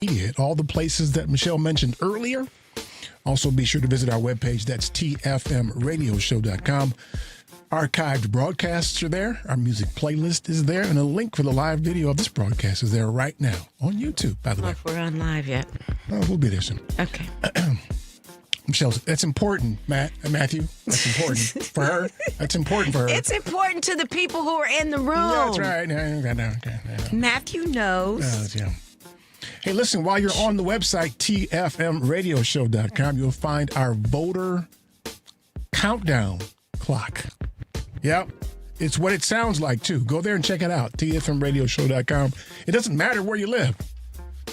Media at all the places that Michelle mentioned earlier. Also, be sure to visit our webpage. That's tfmradioshow.com. Archived broadcasts are there. Our music playlist is there. And a link for the live video of this broadcast is there right now on YouTube, by the way. If we're on live yet. Oh, we'll be there soon. Okay. Michelle, that's important, Matthew. That's important for her. That's important for her. It's important to the people who are in the room. Yeah, that's right. Matthew knows. Yeah. Hey, listen, while you're on the website, tfmradioshow.com, you'll find our voter countdown clock. Yep. It's what it sounds like, too. Go there and check it out, tfmradioshow.com. It doesn't matter where you live.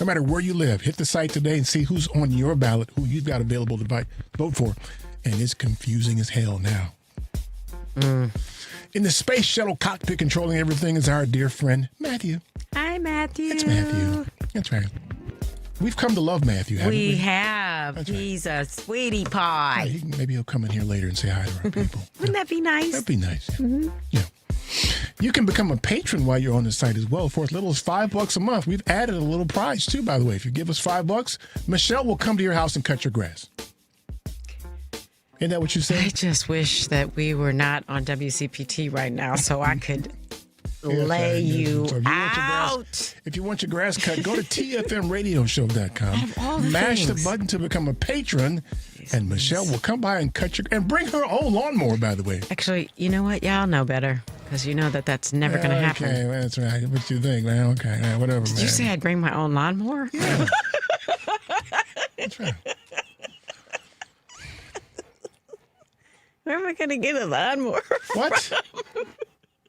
No matter where you live, hit the site today and see who's on your ballot, who you've got available to vote for. And it's confusing as hell now. In the space shuttle cockpit controlling everything is our dear friend, Matthew. Hi, Matthew. It's Matthew. That's right. We've come to love Matthew, haven't we? We have. That's He's a sweetie pie. Maybe he'll come in here later and say hi to our people. Wouldn't that be nice? That'd be nice. Yeah. You can become a patron while you're on the site as well for as little as $5 a month. We've added a little prize, too, by the way. If you give us $5, Michelle will come to your house and cut your grass. Isn't that what you said? I just wish that we were not on WCPT right now so I could lay you out. If you want your grass cut, go to tfmradioshow.com. Mash the button to become a patron, and Michelle will come by and cut and bring her own lawnmower, by the way. Actually, you know what? Y'all know better because you know that's never going to happen. Okay, that's right. What you think, man? Okay, whatever, Did you say I'd bring my own lawnmower? Yeah. That's right. Where am I going to get a lawnmower What? from?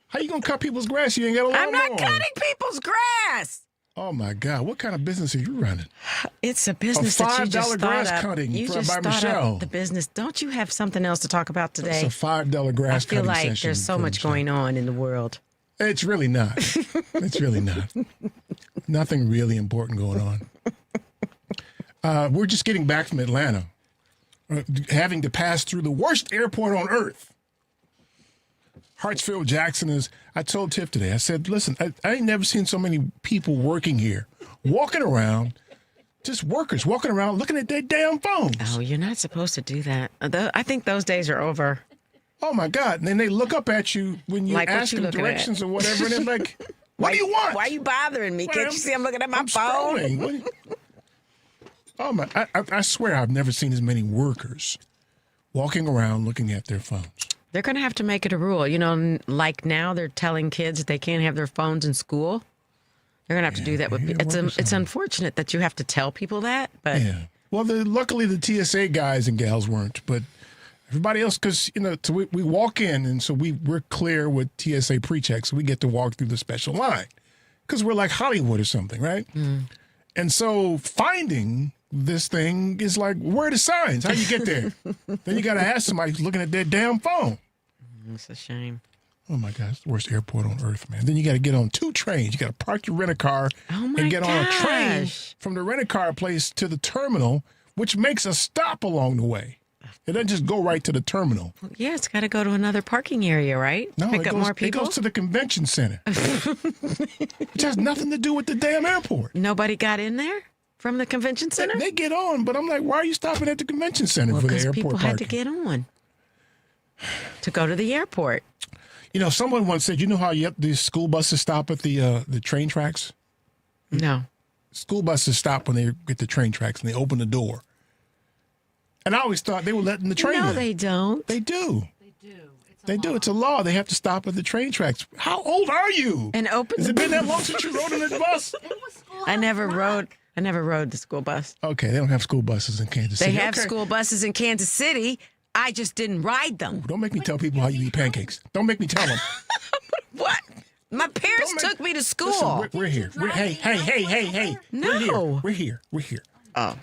How you going to cut people's grass? You ain't got a lawnmower. I'm not cutting people's grass. Oh, my God. What kind of business are you running? It's a business that you just $5 grass thought up. cutting You by just thought Michelle. up the business. Don't you have something else to talk about today? It's a $5 grass I feel cutting like session there's so for much Michelle. going on in the world. It's really not. It's really not. Nothing really important going on. We're just getting back from Atlanta, having to pass through the worst airport on earth. Hartsfield-Jackson is, I told Tiff today, I said, listen, I ain't never seen so many people working here, walking around, just workers walking around looking at their damn phones. Oh, you're not supposed to do that. I think those days are over. Oh, my God. And then they look up at you when you Like, what ask you them looking directions at? or whatever, and they're like, what do you want? Why are you bothering me? Can't you see I'm looking at my I'm phone? scrolling. Oh, my. I swear I've never seen as many workers walking around looking at their phones. They're going to have to make it a rule. You know, like now they're telling kids that they can't have their phones in school. They're going to have to do that. It's unfortunate that you have to tell people that. But Yeah. Well, luckily the TSA guys and gals weren't, but everybody else, because, you know, so we walk in, and so we're clear with TSA pre-check, so we get to walk through the special line because we're like Hollywood or something, right? And so finding this thing is like, where are the signs? How you get there? Then you got to ask somebody who's looking at their damn phone. it's a shame. Oh, my God. It's the worst airport on earth, man. Then you got to get on 2 trains. You got to park your rent-a-car and get on a train from the rent-a-car place to the terminal, which makes a stop along the way. It doesn't just go right to the terminal. Yeah, it's got to go to another parking area, right? No, Pick up more it people. goes to the convention center, which has nothing to do with the damn airport. Nobody got in there from the convention center? They get on, but I'm like, why are you stopping at the convention center for the because airport people parking? had to get on to go to the airport. You know, someone once said, you know how these school buses stop at the train tracks? No. School buses stop when they get the train tracks and they open the door. And I always thought they were letting the train No, in. they don't. They do. They do. It's a law. They have to stop at the train tracks. How old are you? And open. Has it been that long since you rode in a bus? I never rode the school bus. Okay, they don't have school buses in Kansas City. They have Okay. school buses in Kansas City. I just didn't ride them. Don't make me tell people how you eat pancakes. Don't make me tell them. What? My parents took me to school. Listen, we're here. Hey. No. We're here. Oh.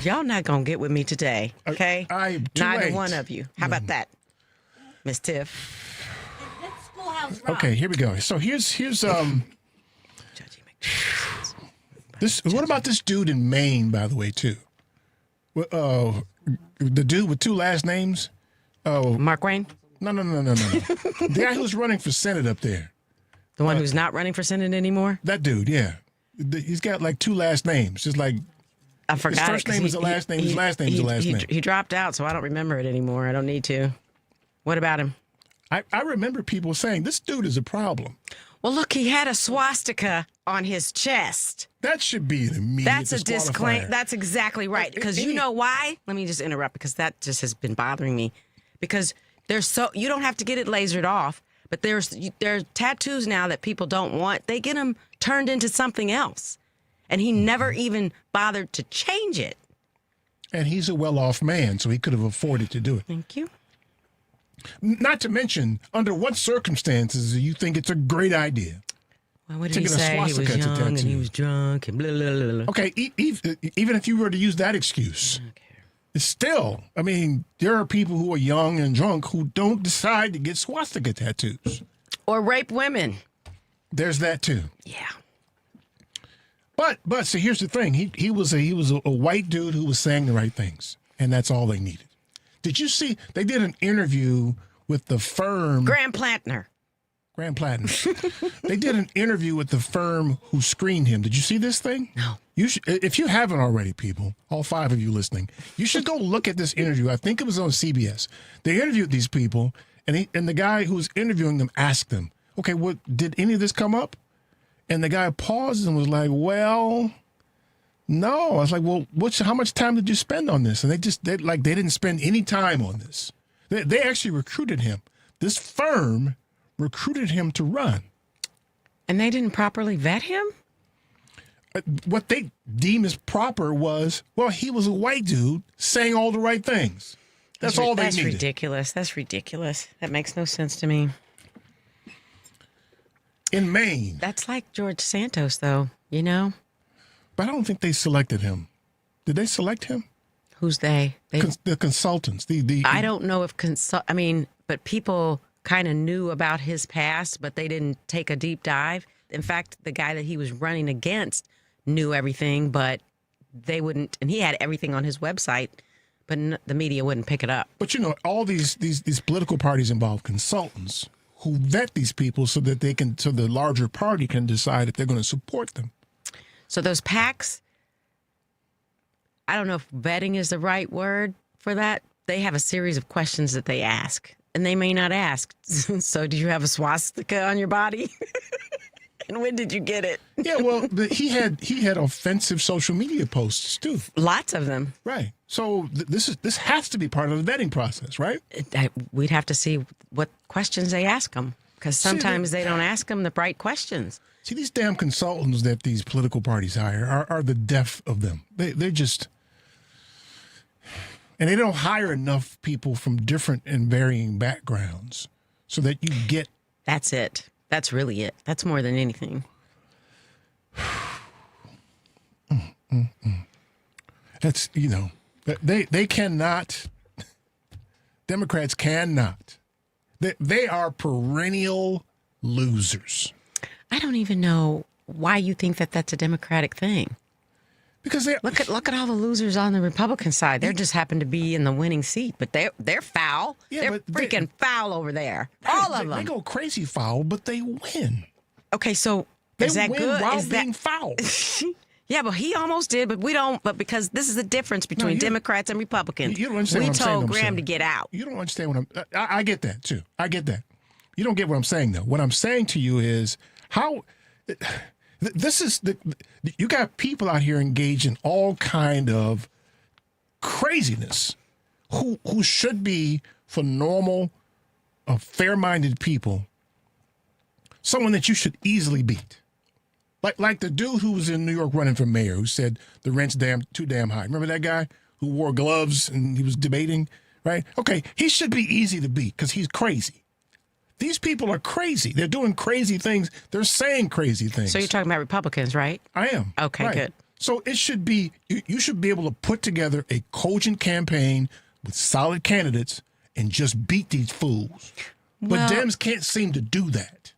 Y'all not going to get with me today, okay? I'm too Neither late. one of you. How about that, Miss Tiff? Okay, here we go. So here's Judgy this. What about this dude in Maine, by the way, too? The dude with 2 last names. Oh, Mark Wayne? no. The guy who's running for Senate up there. The one who's not running for Senate anymore? That dude, yeah. He's got like 2 last names. Just like I forgot his first name is the last name. His last name is the last name. He dropped out, so I don't remember it anymore. I don't need to. What about him? I remember people saying, this dude is a problem. Well, look, he had a swastika on his chest. That should be an immediate That's a disclaimer. That's exactly right. Because you know why? Let me just interrupt because that just has been bothering me. Because you don't have to get it lasered off, but there are tattoos now that people don't want. They get them turned into something else. And he never even bothered to change it. And he's a well-off man, so he could have afforded to do it. Thank you. Not to mention, under what circumstances do you think it's a great idea? Well, what did he say? He was young and he was drunk and blah, blah, blah, blah. Okay, even if you were to use that excuse, it's still, I mean, there are people who are young and drunk who don't decide to get swastika tattoos. Or rape women. There's that too. Yeah. But so here's the thing. He was a white dude who was saying the right things, and that's all they needed. Did you see? They did an interview with the firm. Graham Plattner. They did an interview with the firm who screened him. Did you see this thing? No. You should, if you haven't already, people, all 5 of you listening, you should go look at this interview. I think it was on CBS. They interviewed these people, and the guy who was interviewing them asked them, "Okay, what did any of this come up?" And the guy paused and was like, "Well, no." I was like, "Well, how much time did you spend on this?" And they didn't spend any time on this. They actually recruited him. This firm recruited him to run. And they didn't properly vet him? What they deemed as proper was, well, he was a white dude saying all the right things. That's all they needed. That's ridiculous. That's ridiculous. That makes no sense to me. In Maine. That's like George Santos, though, you know? But I don't think they selected him. Did they select him? Who's they? The consultants. I don't know if but people kind of knew about his past, but they didn't take a deep dive. In fact, the guy that he was running against knew everything, but they wouldn't, and he had everything on his website, but the media wouldn't pick it up. But you know, all these political parties involve consultants who vet these people so that the larger party can decide if they're going to support them. So those PACs, I don't know if vetting is the right word for that. They have a series of questions that they ask, and they may not ask. So do you have a swastika on your body? And when did you get it? Yeah, well, he had offensive social media posts too. Lots of them. Right. So this has to be part of the vetting process, right? We'd have to see what questions they ask them, because sometimes they don't ask them the right questions. See, these damn consultants that these political parties hire are the death of them. They're just, and they don't hire enough people from different and varying backgrounds so that you get. That's it. That's really it. That's more than anything. That's, you know, they cannot, Democrats cannot. They are perennial losers. I don't even know why you think that that's a Democratic thing. Because look at all the losers on the Republican side. They just happen to be in the winning seat, but they're foul. Yeah, they're freaking foul over there. All of them. They go crazy foul, but they win. Okay, so is that good? They win while being foul. Yeah, but he almost did, but we don't. But because this is the difference between Democrats and Republicans. You don't understand what I'm saying. We told Graham to get out. You don't understand what I get that too. I get that. You don't get what I'm saying though. What I'm saying to you is how. This is you got people out here engaged in all kind of craziness who should be, for normal, fair-minded people, someone that you should easily beat. Like the dude who was in New York running for mayor who said the rent's too damn high. Remember that guy who wore gloves and he was debating, right? Okay, he should be easy to beat because he's crazy. These people are crazy. They're doing crazy things. They're saying crazy things. So you're talking about Republicans, right? I am. Okay, right. Good. So it should be, you should be able to put together a cogent campaign with solid candidates and just beat these fools. But Dems can't seem to do that.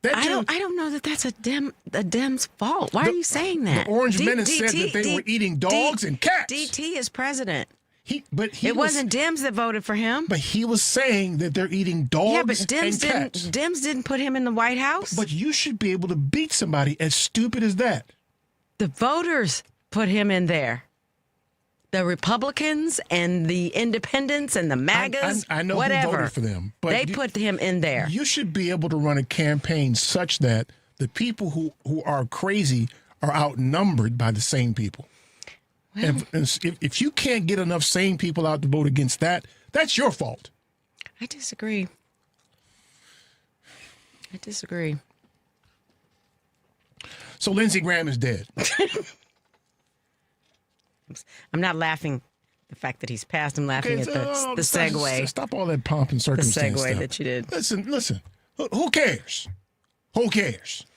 I don't know that that's a Dem's fault. Why are you saying that? The Orange Menace said that they were eating dogs and cats. DT is president. It wasn't Dems that voted for him. But he was saying that they're eating dogs Yeah, but and cats. Dems didn't put him in the White House. But you should be able to beat somebody as stupid as that. The voters put him in there. The Republicans and the Independents and the MAGAs, I know whatever. who voted for them. But they put him in there. You should be able to run a campaign such that the people who are crazy are outnumbered by the sane people. Well, if you can't get enough sane people out to vote against that, that's your fault. I disagree. So Lindsey Graham is dead. I'm not laughing at the fact that he's passed. I'm laughing at the segue. Stop all that pomp and The circumstance segue stuff. that you did. Listen. Who cares? Who cares?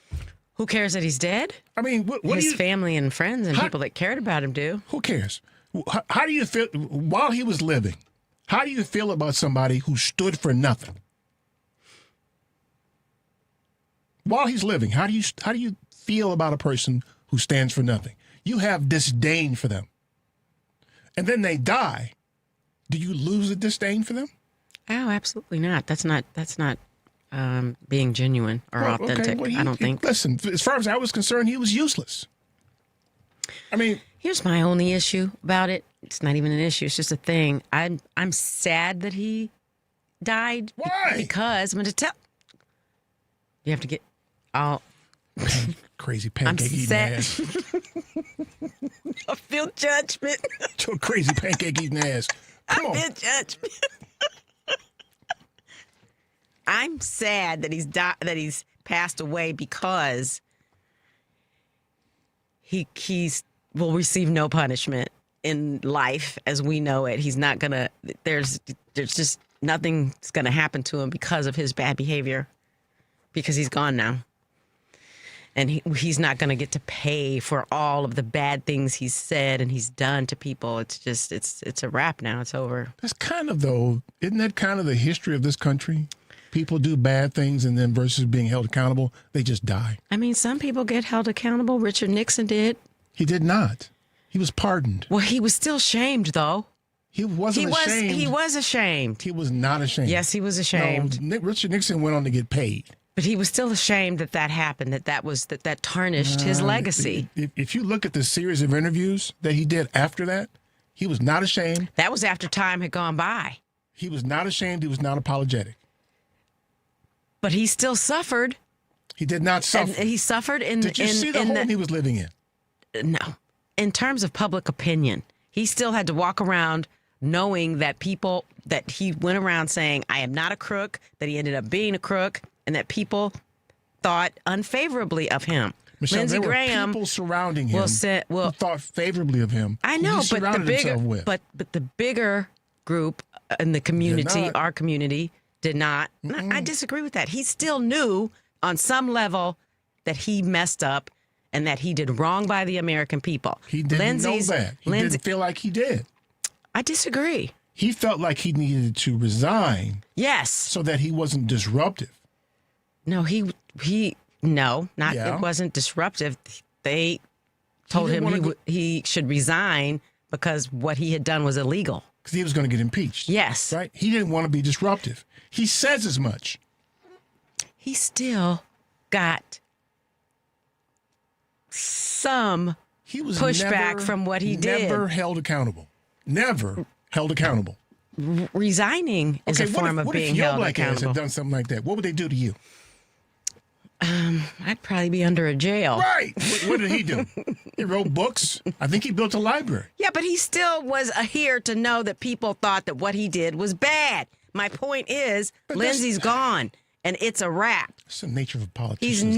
Who cares that he's dead? I mean, what do His you... family and friends and people that cared about him do. Who cares? How do you feel while he was living? How do you feel about somebody who stood for nothing? While he's living, how do you feel about a person who stands for nothing? You have disdain for them. And then they die. Do you lose the disdain for them? Oh, absolutely not. That's not being genuine or authentic. Okay. Well, I don't think. Listen, as far as I was concerned, he was useless. I mean, Here's my only issue about it. It's not even an issue. It's just a thing. I'm sad that he died. Why? Because I'm going to tell. You have to get all. crazy pancake eating sad. ass. I feel judgment. To a crazy pancake eating ass. Come on. I feel judgment. I'm sad that he's passed away because he will receive no punishment in life as we know it. He's not gonna. There's just nothing's gonna happen to him because of his bad behavior, because he's gone now, and he's not gonna get to pay for all of the bad things he's said and he's done to people. It's just it's a wrap now. It's over. That's kind of isn't that kind of the history of this country? People do bad things and then versus being held accountable, they just die. I mean, some people get held accountable. Richard Nixon did. He did not. He was pardoned. Well, he was still shamed, though. He wasn't ashamed. He was ashamed. He was not ashamed. Yes, he was ashamed. No, Richard Nixon went on to get paid. But he was still ashamed that happened, that tarnished his legacy. If you look at the series of interviews that he did after that, he was not ashamed. That was after time had gone by. He was not ashamed. He was not apologetic. But he still suffered. He did not suffer. And he suffered in. Did you see the home he was living in? No. In terms of public opinion, he still had to walk around knowing that he went around saying, I am not a crook, that he ended up being a crook, and that people thought unfavorably of him. Michelle, Lindsey there Graham were people surrounding him who thought favorably of him. I know, but the bigger group in the community, not. our community, did not. I disagree with that. He still knew on some level that he messed up and that he did wrong by the American people. He didn't know that. He didn't feel like he did. I disagree. He felt like he needed to resign. Yes. So that he wasn't disruptive. No, it wasn't disruptive. They told him he should resign because what he had done was illegal. Because he was going to get impeached. Yes. Right? He didn't want to be disruptive. He says as much. He still got some pushback from what he did. Never held accountable. Never held accountable. Resigning is a form of being held accountable. What if your black ass had done something like that? What would they do to you? I'd probably be under a jail. Right. What did he do? He wrote books. I think he built a library. Yeah, but he still was here to know that people thought that what he did was bad. My point is, Lindsey's gone, and it's a wrap. It's the nature of a politician.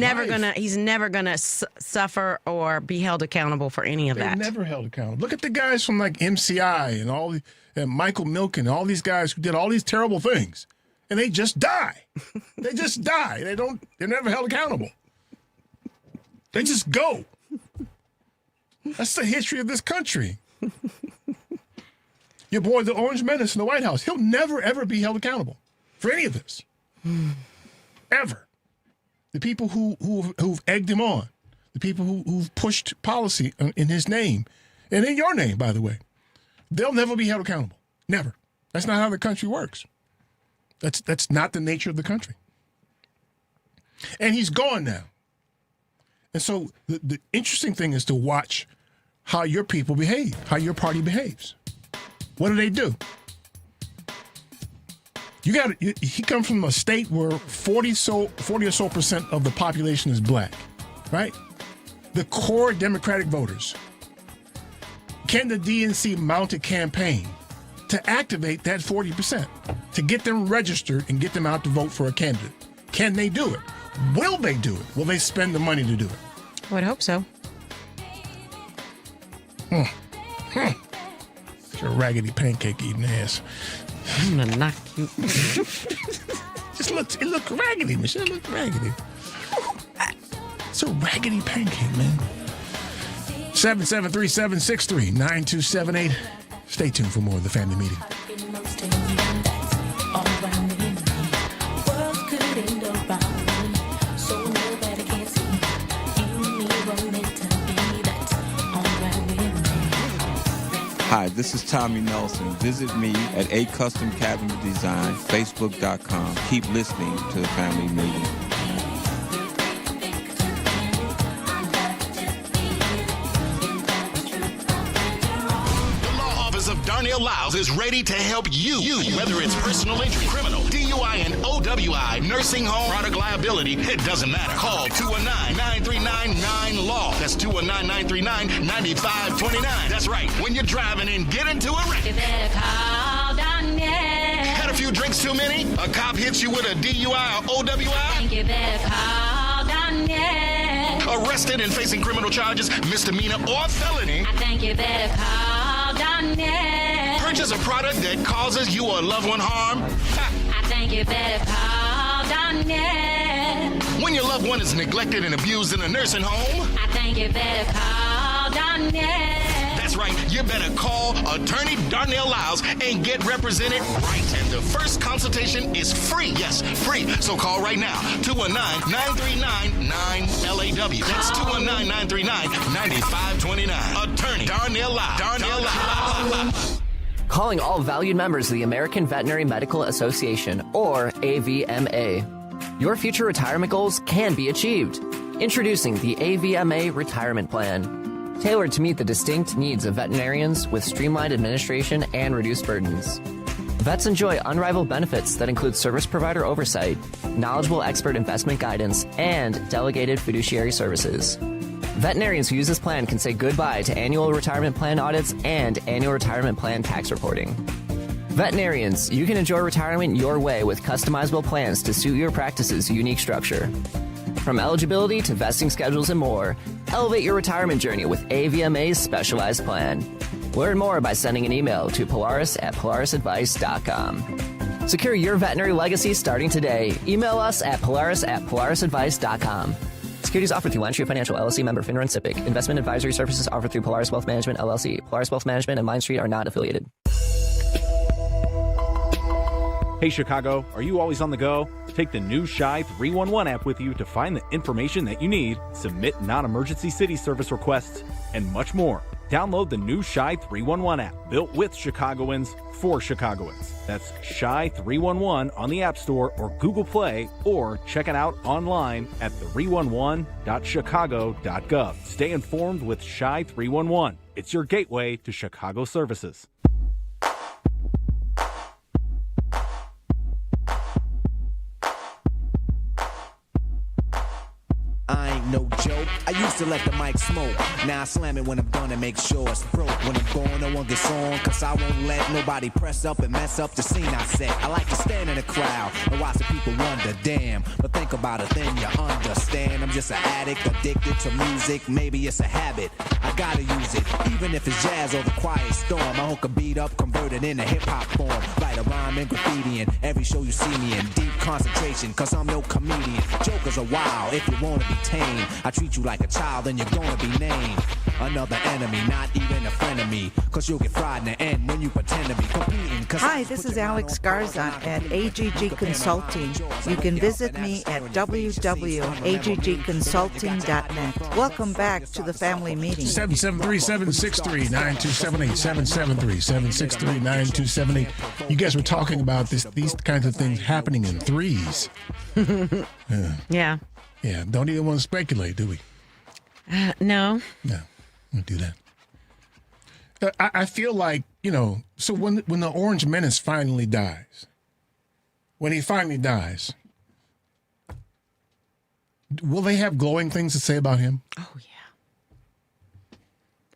He's never gonna suffer or be held accountable for any of that. Never held accountable. Look at the guys from like MCI and Michael Milken, all these guys who did all these terrible things. And they just die. They just die. They're never held accountable. They just go. That's the history of this country. Your boy, the Orange Menace in the White House, he'll never, ever be held accountable for any of this. Ever. The people who've egged him on, the people who've pushed policy in his name, and in your name, by the way, they'll never be held accountable. Never. That's not how the country works. That's not the nature of the country. And he's gone now. And so the interesting thing is to watch how your people behave, how your party behaves. What do? He comes from a state where 40 or so percent of the population is black, right? The core Democratic voters. Can the DNC mount a campaign to activate that 40%, to get them registered and get them out to vote for a candidate? Can they do it? Will they do it? Will they spend the money to do it? I would hope so. It's a raggedy pancake eating ass. I'm gonna knock you. It looked raggedy, Michelle. It looked raggedy. It's a raggedy pancake, man. 773-763-9278. Stay tuned for more of the family meeting. Hi, this is Tommy Nelson. Visit me at A Custom Cabinet Design, Facebook.com. Keep listening to the family meeting. Darnell Lyles is ready to help you, whether it's personal injury, criminal, DUI, and OWI, nursing home, product liability, it doesn't matter. Call 219-939-9LAW. That's 219-939-9529. That's right. When you're driving and get into a wreck. You better call Darnell. Had a few drinks too many? A cop hits you with a DUI or OWI? Think you better call Darnell. Arrested and facing criminal charges, misdemeanor or felony? I think you better call Darnell. Purchase a product that causes you or a loved one harm? I think you better call Darnell. When your loved one is neglected and abused in a nursing home? I think you better call Darnell. That's right, you better call Attorney Darnell Lyles and get represented right. And the first consultation is free. Yes, free. So call right now. 219-939-9LAW. That's 219-939-9529. Attorney Darnell Lyles. Darnell Lyles. Calling all valued members of the American Veterinary Medical Association, or AVMA. Your future retirement goals can be achieved. Introducing the AVMA Retirement Plan, tailored to meet the distinct needs of veterinarians with streamlined administration and reduced burdens. Vets enjoy unrivaled benefits that include service provider oversight, knowledgeable expert investment guidance, and delegated fiduciary services. Veterinarians who use this plan can say goodbye to annual retirement plan audits and annual retirement plan tax reporting. Veterinarians, you can enjoy retirement your way with customizable plans to suit your practice's unique structure. From eligibility to vesting schedules and more, elevate your retirement journey with AVMA's specialized plan. Learn more by sending an email to polaris@polarisadvice.com. Secure your veterinary legacy starting today. Email us at polaris@polarisadvice.com. Securities offered through LendStreet Financial LLC, member FINRA and SIPC. Investment advisory services offered through Polaris Wealth Management LLC. Polaris Wealth Management and MindStreet are not affiliated. Hey Chicago, are you always on the go? Take the new Shy 311 app with you to find the information that you need, submit non-emergency city service requests, and much more. Download the new Shy 311 app, built with Chicagoans for Chicagoans. That's Shy 311 on the App Store or Google Play, or check it out online at 311.chicago.gov. Stay informed with Shy 311. It's your gateway to Chicago services. I ain't no joke. I used to let the mic smoke. Now I slam it when I'm done and make sure it's broke. When I'm gone, no one gets on, cause I won't let nobody press up and mess up the scene I set. I like to stand in a crowd and watch the people wonder, damn. But think about it, then you understand. I'm just an addict, addicted to music. Maybe it's a habit, I gotta use it. Even if it's jazz or the quiet storm, I hook a beat up, convert heard it in a hip-hop form. Write a rhyme and graffiti in every show you see me in. Deep concentration, cause I'm no comedian. Jokers are wild if you wanna be tame. I treat you like a child and you're gonna be named another enemy, not even a friend of me. Cause you'll get fried in the end when you pretend to be competing. Hi, this is Alex Garza at AGG Consulting. You can visit me at www.aggconsulting.net. Welcome back to the family meeting. 773-763-9278. 773-763-9278. You guys were talking about these kinds of things happening in threes. Yeah. Yeah, don't even want to speculate, do we? No. No, don't do that. I feel like, so when the Orange Menace finally dies, when he finally dies, will they have glowing things to say about him? Oh, yeah.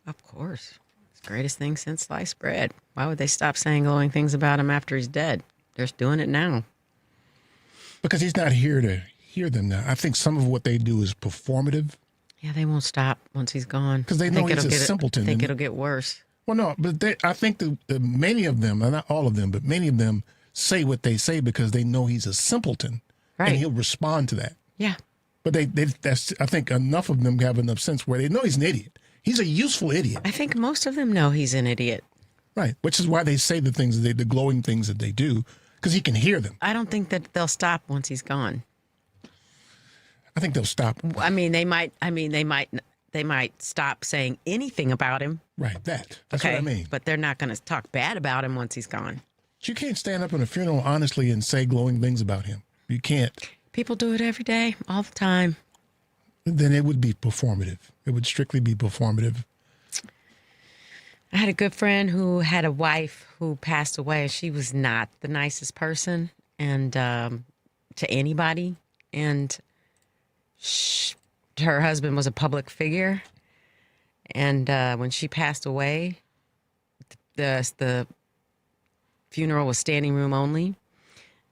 Of course. It's the greatest thing since sliced bread. Why would they stop saying glowing things about him after he's dead? They're just doing it now. Because he's not here to hear them now. I think some of what they do is performative. Yeah, they won't stop once he's gone. Because they know he's a simpleton. I think it'll get worse. Well, no, but I think many of them, not all of them, but many of them say what they say because they know he's a simpleton. Right. And he'll respond to that. Yeah. But I think enough of them have enough sense where they know he's an idiot. He's a useful idiot. I think most of them know he's an idiot. Right. Which is why they say the things the glowing things that they do, because he can hear them. I don't think that they'll stop once he's gone. I think they'll stop. I mean, they might stop saying anything about him. Right. That's what I mean. But they're not going to talk bad about him once he's gone. You can't stand up in a funeral honestly and say glowing things about him. You can't. People do it every day, all the time. Then it would be performative. It would strictly be performative. I had a good friend who had a wife who passed away. She was not the nicest person and to anybody. And her husband was a public figure. And when she passed away, the funeral was standing room only.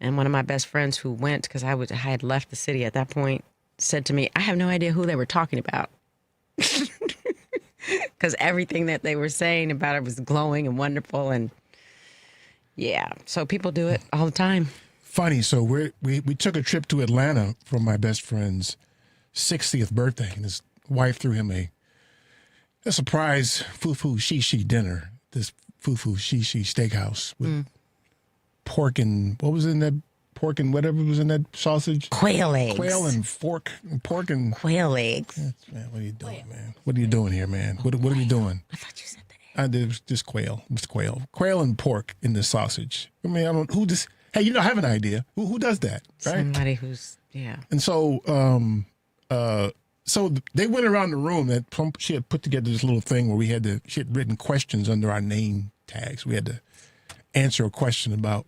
And one of my best friends who went, because I had left the city at that point, said to me, I have no idea who they were talking about. Because everything that they were saying about her was glowing and wonderful. And yeah, so people do it all the time. Funny. So we took a trip to Atlanta for my best friend's 60th birthday. And his wife threw him a surprise foo-foo shishi dinner. This foo-foo shishi steakhouse with pork and what was in that? Pork and whatever was in that sausage? Quail eggs. Quail and pork and quail eggs. Man, what are you doing, man? What are you doing here, man? What are you doing? I thought you said that. It was just quail. It was quail. Quail and pork in the sausage. I mean, hey, I have an idea. Who does that, right? Somebody who's, yeah. And so, so they went around the room she had put together this little thing where she had written questions under our name tags. We had to answer a question about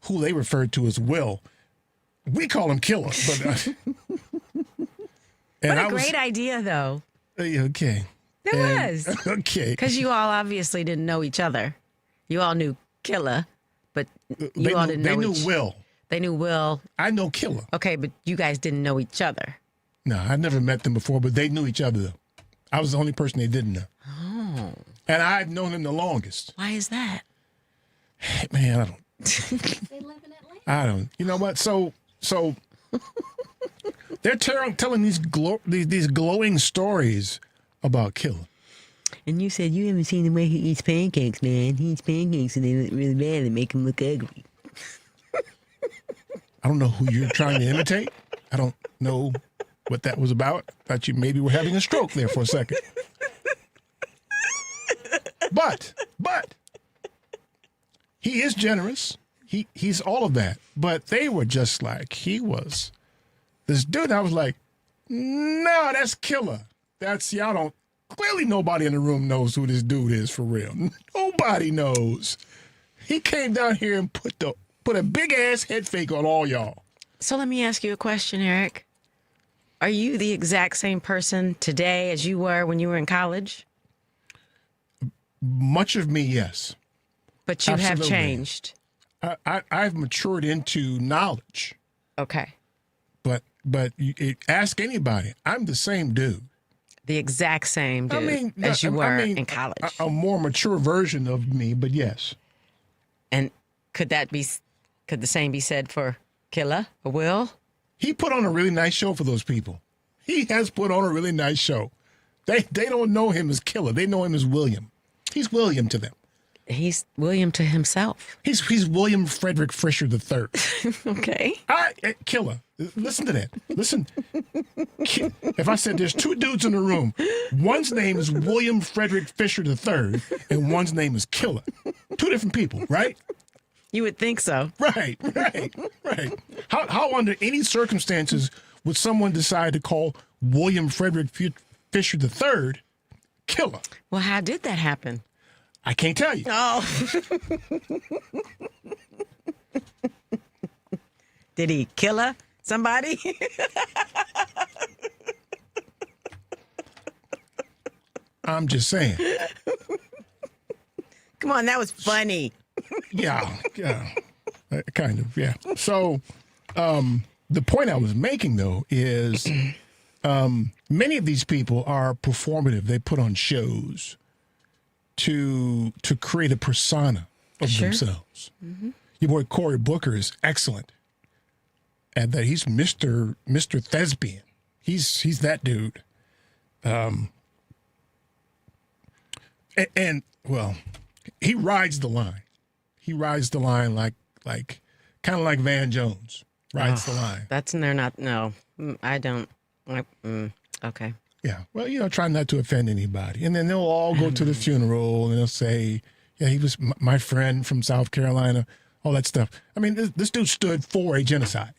who they referred to as Will. We call him Killer. But, what a great idea, though. Okay. It was. Okay. Because you all obviously didn't know each other. You all knew Killer, but you all didn't know They knew Will. They knew Will. I know Killer. Okay, but you guys didn't know each other. No, I'd never met them before, but they knew each other, though. I was the only person they didn't know. Oh. And I've known them the longest. Why is that? Man, I don't. They live in Atlanta. I don't. You know what? So they're telling these glowing stories about Killer. And you said you haven't seen the way he eats pancakes, man. He eats pancakes and they look really bad and make him look ugly. I don't know who you're trying to imitate. I don't know what that was about. Thought you maybe were having a stroke there for a second. But he is generous. He's all of that. But they were just like, he was this dude. I was like, no, that's Killer. Y'all don't. Clearly nobody in the room knows who this dude is for real. Nobody knows. He came down here and put a big ass head fake on all y'all. So let me ask you a question, Eric. Are you the exact same person today as you were when you were in college? Much of me, yes. But you Absolutely. have changed. I've matured into knowledge. Okay. But ask anybody. I'm the same dude. The exact same dude as you were in college. A more mature version of me, but yes. And could the same be said for Killer or Will? He put on a really nice show for those people. He has put on a really nice show. They don't know him as Killer. They know him as William. He's William to them. He's William to himself. He's William Frederick Fisher III. Okay. Killer. Listen to that. Listen. If I said there's two dudes in the room, one's name is William Frederick Fisher III, and one's name is Killer. Two different people, right? You would think so. Right. How under any circumstances would someone decide to call William Frederick Fisher III Killer? Well, how did that happen? I can't tell you. Oh. Did he kill somebody? I'm just saying. Come on, that was funny. Yeah, kind of, yeah. So the point I was making, though, is many of these people are performative. They put on shows to create a persona of themselves. Mm-hmm. Your boy Cory Booker is excellent at that. He's Mr. Thespian. He's that dude. And well, he rides the line. He rides the line like kind of like Van Jones rides the line. That's they're not. No, I don't. Okay. Yeah. Well, try not to offend anybody. And then they'll all go to the funeral and they'll say, yeah, he was my friend from South Carolina, all that stuff. I mean, this dude stood for a genocide.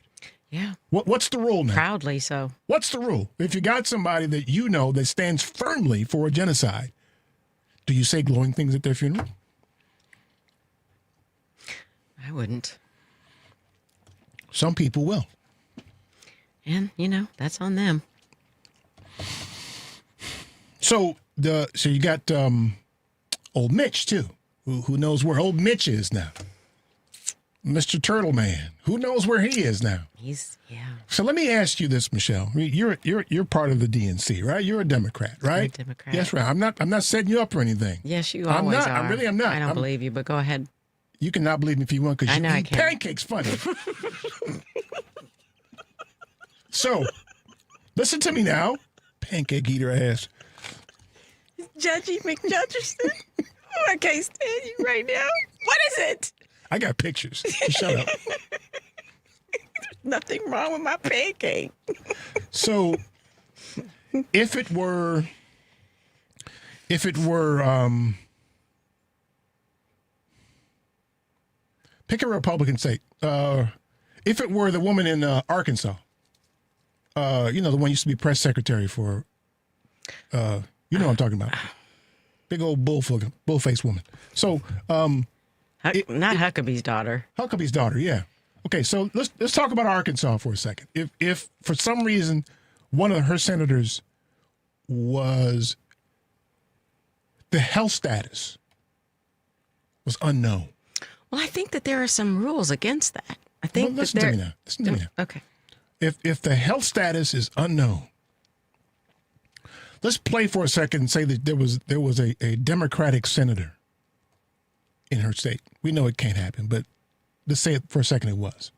Yeah. What's the rule now? Proudly so. What's the rule? If you got somebody that you know that stands firmly for a genocide, do you say glowing things at their funeral? I wouldn't. Some people will. And, that's on them. So you got old Mitch too, who knows where old Mitch is now. Mr. Turtle Man, who knows where he is now? So let me ask you this, Michelle. You're part of the DNC, right? You're a Democrat, right? I'm a Democrat. Yes, right. I'm not setting you up or anything. Yes, you always are. I'm not. I don't believe you, but go ahead. You cannot believe me if you want because you eat pancakes funny. So, listen to me now, pancake eater ass. Judgy McJudgerson. Oh, I can't stand you right now. What is it? I got pictures. Shut up. Nothing wrong with my pancake. So, if it were, pick a Republican state. If it were the woman in Arkansas, the one used to be press secretary for, what I'm talking about. Big old bull-faced woman. So, not Huckabee's daughter. Huckabee's daughter, yeah. Okay, so let's talk about Arkansas for a second. If for some reason one of her senators was the health status was unknown. Well, I think that there are some rules against that. I think listen to me now. Okay. If the health status is unknown, let's play for a second and say that there was a Democratic senator in her state. We know it can't happen, but let's say it for a second it was.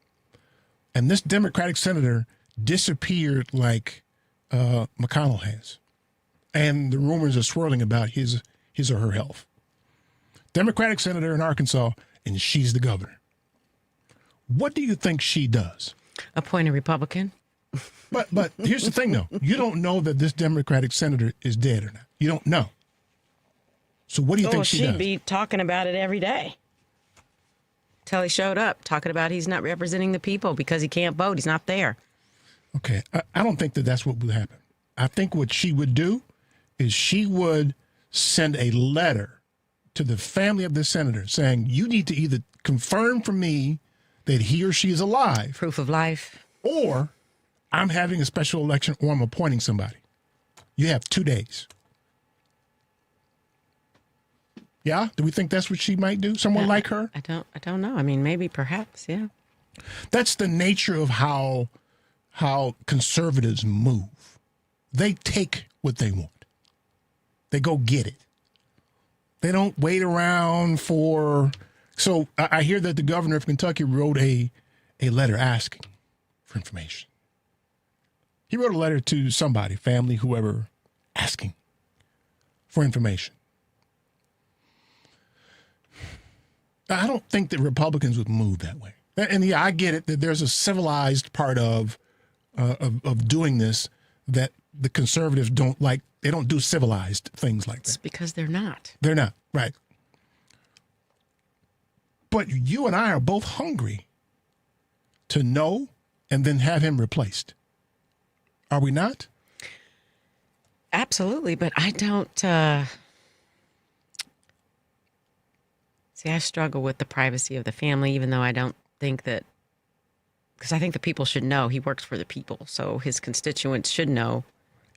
And this Democratic senator disappeared like McConnell has. And the rumors are swirling about his or her health. Democratic senator in Arkansas, and she's the governor. What do you think she does? Appoint a Republican. But here's the thing, though. You don't know that this Democratic senator is dead or not. You don't know. So what do you think she does? She'd be talking about it every day. Till he showed up, talking about he's not representing the people because he can't vote. He's not there. Okay. I don't think that that's what would happen. I think what she would do is she would send a letter to the family of the senator saying, you need to either confirm for me that he or she is alive. Proof of life. Or I'm having a special election or I'm appointing somebody. You have 2 days. Yeah? Do we think that's what she might do? Someone like her? I don't know. I mean, maybe, perhaps, yeah. That's the nature of how conservatives move. They take what they want. They go get it. They don't wait around for So I hear that the governor of Kentucky wrote a letter asking for information. He wrote a letter to somebody, family, whoever, asking for information. I don't think that Republicans would move that way. And yeah, I get it that there's a civilized part of doing this that the conservatives don't like. They don't do civilized things like that. It's because they're not. They're not, right. But you and I are both hungry to know and then have him replaced. Are we not? Absolutely, but I don't... See, I struggle with the privacy of the family, even though I don't think that... Because I think the people should know he works for the people, so his constituents should know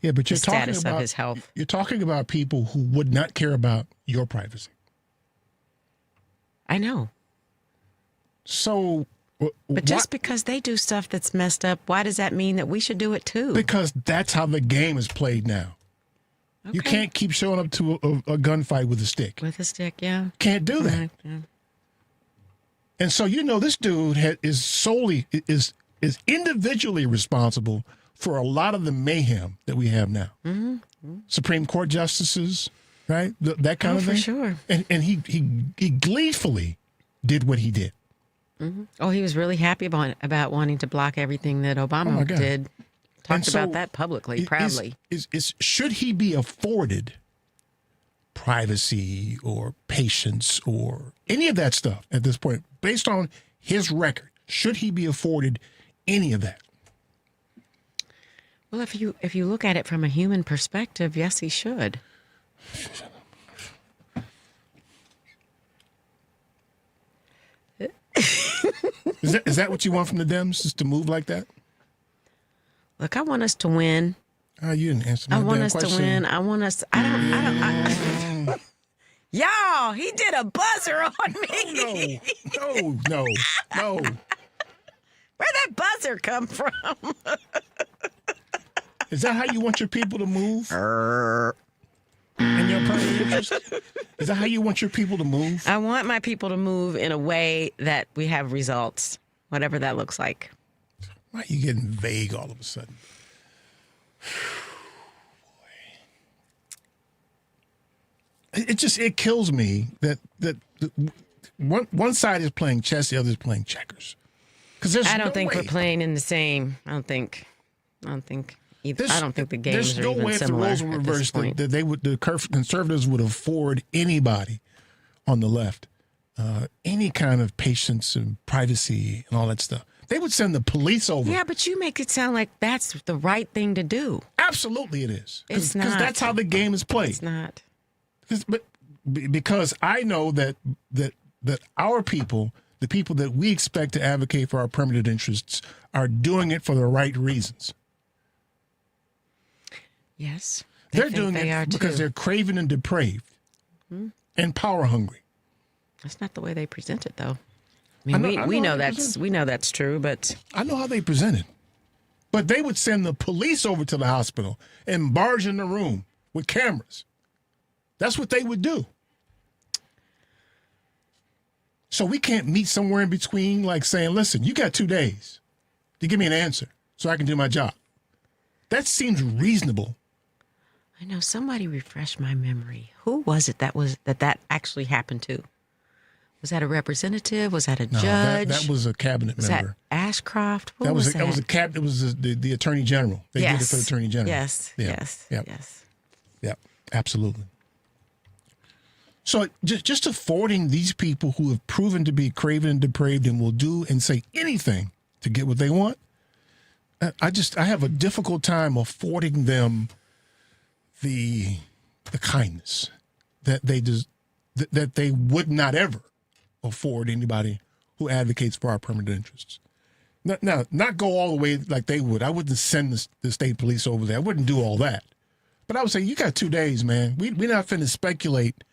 but you're the talking status about of his health. You're talking about people who would not care about your privacy. I know. So... But just because they do stuff that's messed up, why does that mean that we should do it too? Because that's how the game is played now. Okay. You can't keep showing up to a gunfight with a stick. With a stick, yeah. Can't do that. Yeah. And so, this dude is individually responsible for a lot of the mayhem that we have now. Mm-hmm. Supreme Court justices, right? That kind of thing. For sure. And he gleefully did what he did. Mm-hmm. Oh, he was really happy about wanting to block everything that Obama did. Talked about that publicly, proudly. Should he be afforded privacy or patience or any of that stuff at this point, based on his record? Should he be afforded any of that? Well, if you look at it from a human perspective, yes, he should. Is that what you want from the Dems, is to move like that? Look, I want us to win. You didn't answer my I want damn us question. to win. I want us. I don't. Y'all, he did a buzzer on me. No. Where'd that buzzer come from? Is that how you want your people to move? In your permanent interest? Is that how you want your people to move? I want my people to move in a way that we have results, whatever that looks like. Why are you getting vague all of a sudden? It kills me that one side is playing chess, the other is playing checkers. Because I don't think we're playing in the same. I don't think either. I don't think the games are even similar. There's no way if the roles were reversed that the conservatives would afford anybody on the left any kind of patience and privacy and all that stuff. They would send the police over. Yeah, but you make it sound like that's the right thing to do. Absolutely, it is. It's not. Because that's how the game is played. It's not. Because I know that our people, the people that we expect to advocate for our permanent interests, are doing it for the right reasons. Yes. They're doing it because they're craven and depraved and power hungry. That's not the way they present it, though. I mean, we know that's true, but I know how they present it. But they would send the police over to the hospital and barge in the room with cameras. That's what they would do. So we can't meet somewhere in between, like saying, listen, you got 2 days to give me an answer so I can do my job. That seems reasonable. I know. Somebody refresh my memory. Who was it that actually happened to? Was that a representative? Was that a judge? That was a cabinet member. Was that Ashcroft? What that was that? That was a cabinet. It was the attorney general. They did it for the attorney general. Yes. Yeah, absolutely. So just affording these people who have proven to be craven and depraved and will do and say anything to get what they want, I have a difficult time affording them the kindness that they would not ever afford anybody who advocates for our permanent interests. Now, not go all the way like they would. I wouldn't send the state police over there. I wouldn't do all that. But I would say, you got 2 days, man. We're not finna speculate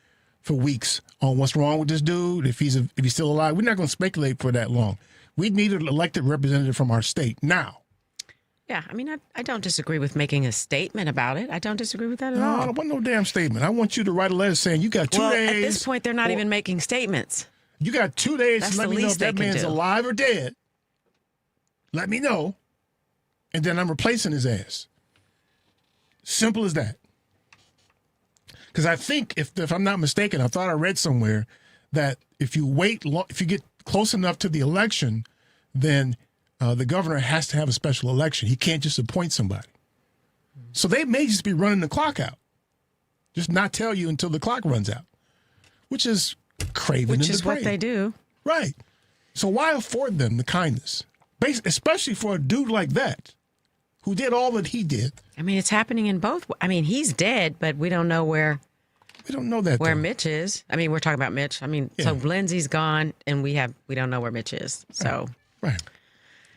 for weeks on what's wrong with this dude, if he's still alive. We're not going to speculate for that long. We need an elected representative from our state now. Yeah, I mean, I don't disagree with making a statement about it. I don't disagree with that at all. I don't want no damn statement. I want you to write a letter saying you got 2 days. At this point, they're not even making statements. You got 2 days That's to let the me know least if that they can man's do. alive or dead. Let me know. And then I'm replacing his ass. Simple as that. Because I think, if I'm not mistaken, I thought I read somewhere that if you if you get close enough to the election, then the governor has to have a special election. He can't just appoint somebody. So they may just be running the clock out. Just not tell you until the clock runs out, which is craven Which and is what depraved. they do. Right. So why afford them the kindness? Especially for a dude like that, who did all that he did. I mean, it's happening in both. I mean, he's dead, but we don't know where. We don't know that. Where though. Mitch is. I mean, we're talking about Mitch. I mean, Yeah. so Lindsay's gone, and we don't know where Mitch is. So Right.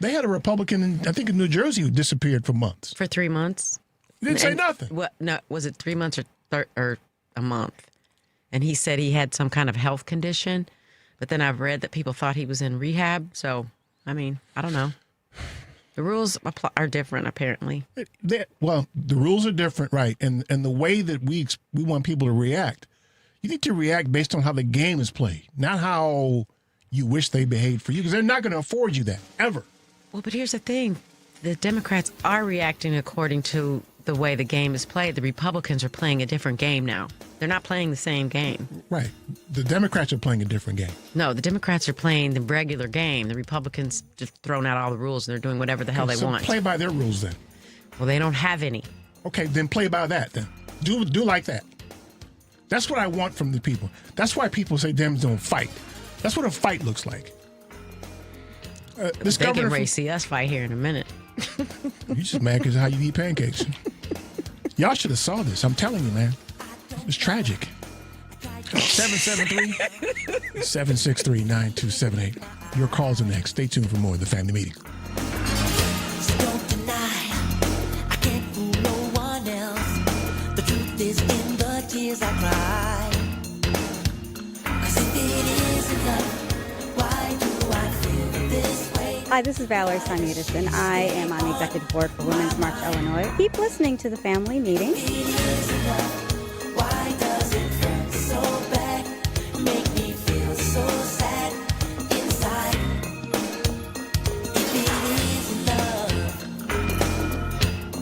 They had a Republican, I think in New Jersey, who disappeared for months. for 3 months. He didn't say And nothing. What? No, was it 3 months or a month? And he said he had some kind of health condition, but then I've read that people thought he was in rehab. So, I mean, I don't know. The rules are different, apparently. Well, the rules are different, right? And the way that we want people to react, you need to react based on how the game is played, not how you wish they behaved for you, because they're not going to afford you that ever. Well, but here's the thing. The Democrats are reacting according to the way the game is played. The Republicans are playing a different game now. They're not playing the same game. Right. The Democrats are playing a different game. No, the Democrats are playing the regular game. The Republicans just thrown out all the rules and they're doing whatever the hell they So want. play by their rules then. Well, they don't have any. Okay, then play by that then. Do like that. That's what I want from the people. That's why people say Dems don't fight. That's what a fight looks like. This They governor get ready to see us fight here in a minute. You just mad because how you eat pancakes. Y'all should have saw this. I'm telling you, man. It's tragic. 773-763-9278. Your calls are next. Stay tuned for more of the Family Meeting. Don't deny, I can't fool no one else. The truth is in the tears I cry. 'Cause if it isn't love, why do I feel this way? Hi, this is Valerie Sonia Edison. I am on the executive board for Women's March Illinois. Keep listening to the Family Meeting. Why does it hurt so bad? Make me feel so sad inside. If it isn't love.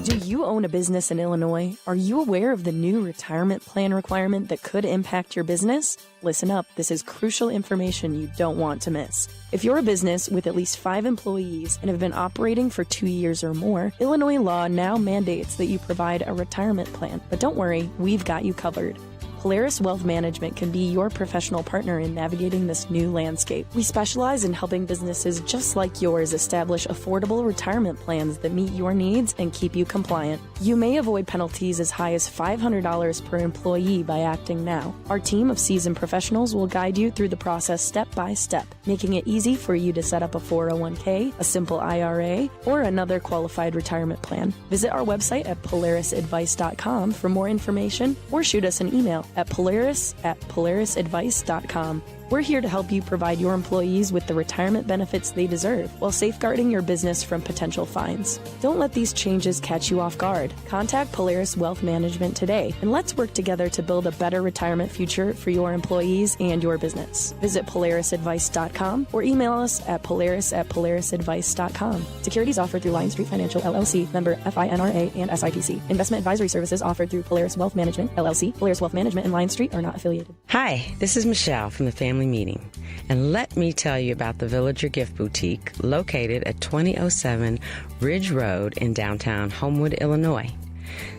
Do you own a business in Illinois? Are you aware of the new retirement plan requirement that could impact your business? Listen up, this is crucial information you don't want to miss. If you're a business with at least 5 employees and have been operating for 2 years or more, Illinois law now mandates that you provide a retirement plan. But don't worry, we've got you covered. Polaris Wealth Management can be your professional partner in navigating this new landscape. We specialize in helping businesses just like yours establish affordable retirement plans that meet your needs and keep you compliant. You may avoid penalties as high as $500 per employee by acting now. Our team of seasoned professionals will guide you through the process step by step, making it easy for you to set up a 401k, a simple IRA, or another qualified retirement plan. Visit our website at polarisadvice.com for more information or shoot us an email at polarisadvice.com. We're here to help you provide your employees with the retirement benefits they deserve while safeguarding your business from potential fines. Don't let these changes catch you off guard. Contact Polaris Wealth Management today and let's work together to build a better retirement future for your employees and your business. Visit polarisadvice.com or email us at polarisadvice.com. Securities offered through Lion Street Financial LLC, member FINRA and SIPC. Investment advisory services offered through Polaris Wealth Management LLC. Polaris Wealth Management and Lion Street are not affiliated. Hi, this is Michelle from the Family Meeting, and let me tell you about the Villager Gift Boutique located at 2007 Ridge Road in downtown Homewood, Illinois.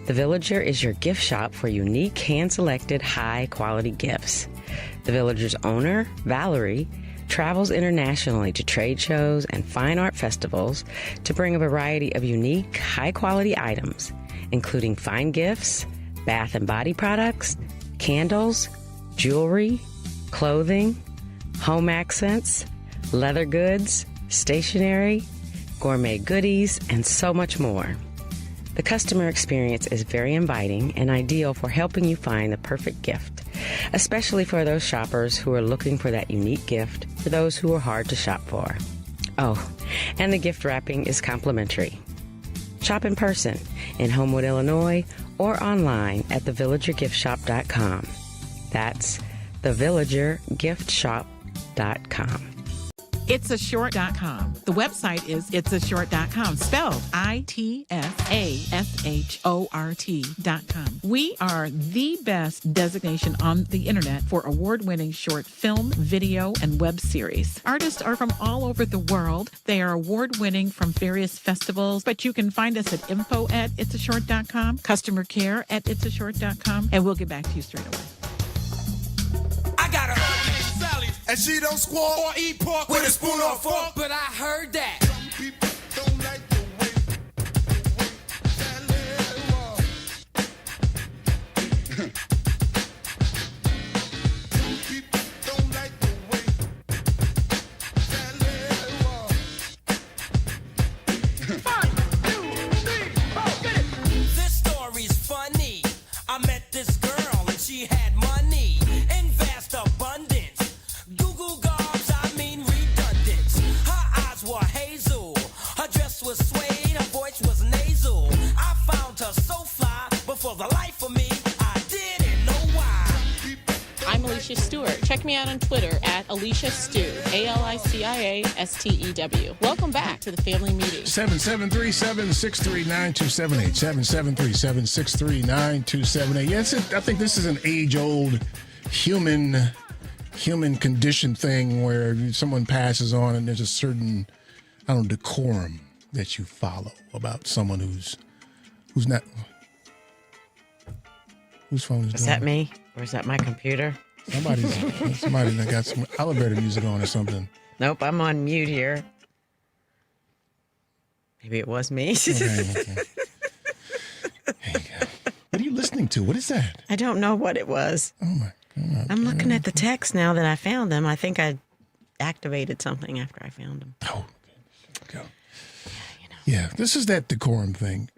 The Villager is your gift shop for unique, hand-selected, high-quality gifts. The Villager's owner, Valerie, travels internationally to trade shows and fine art festivals to bring a variety of unique, high-quality items, including fine gifts, bath and body products, candles, jewelry, clothing, home accents, leather goods, stationery, gourmet goodies, and so much more. The customer experience is very inviting and ideal for helping you find the perfect gift, especially for those shoppers who are looking for that unique gift for those who are hard to shop for. Oh, and the gift wrapping is complimentary. Shop in person in Homewood, Illinois, or online at thevillagergiftshop.com. That's thevillagergiftshop.com. itsashort.com. Itsashort.com. The website is itsashort.com, spelled ITSASHORT.com. We are the best designation on the internet for award-winning short film, video, and web series. Artists are from all over the world. They are award-winning from various festivals, but you can find us at info@itsashort.com, customer care at itsashort.com, and we'll get back to you straight away. I got a Sally, and she don't squawk or eat pork with a spoon or fork, but I heard that. Some people don't like the way Sally walk. Some people don't like the way Sally walk. 1, 2, 3, 4, get it. This story's funny. I met this girl and she had money in vast abundance. Google gobs, I mean redundant. Her eyes were hazel, her dress was suede, her voice was nasal. I found her so fly, but for the life of me, I didn't know why. I'm Alicia Stewart. Check me out on Twitter at Alicia Stew, ALICIASTEW. Welcome back to the Family Meeting. 773-763-9278. 773-763-9278. Yes, I think this is an age-old human condition thing where someone passes on and there's a certain, I don't know, decorum that you follow about someone who's not. Whose phone is Is that me? Or is that my computer? Somebody that got some elevator music on or something. Nope, I'm on mute here. Maybe it was me. Okay. There you go. What are you listening to? What is that? I don't know what it was. Oh my God. I'm looking at the text now that I found them. I think I activated something after I found them. Oh, go. Yeah, this is that decorum thing.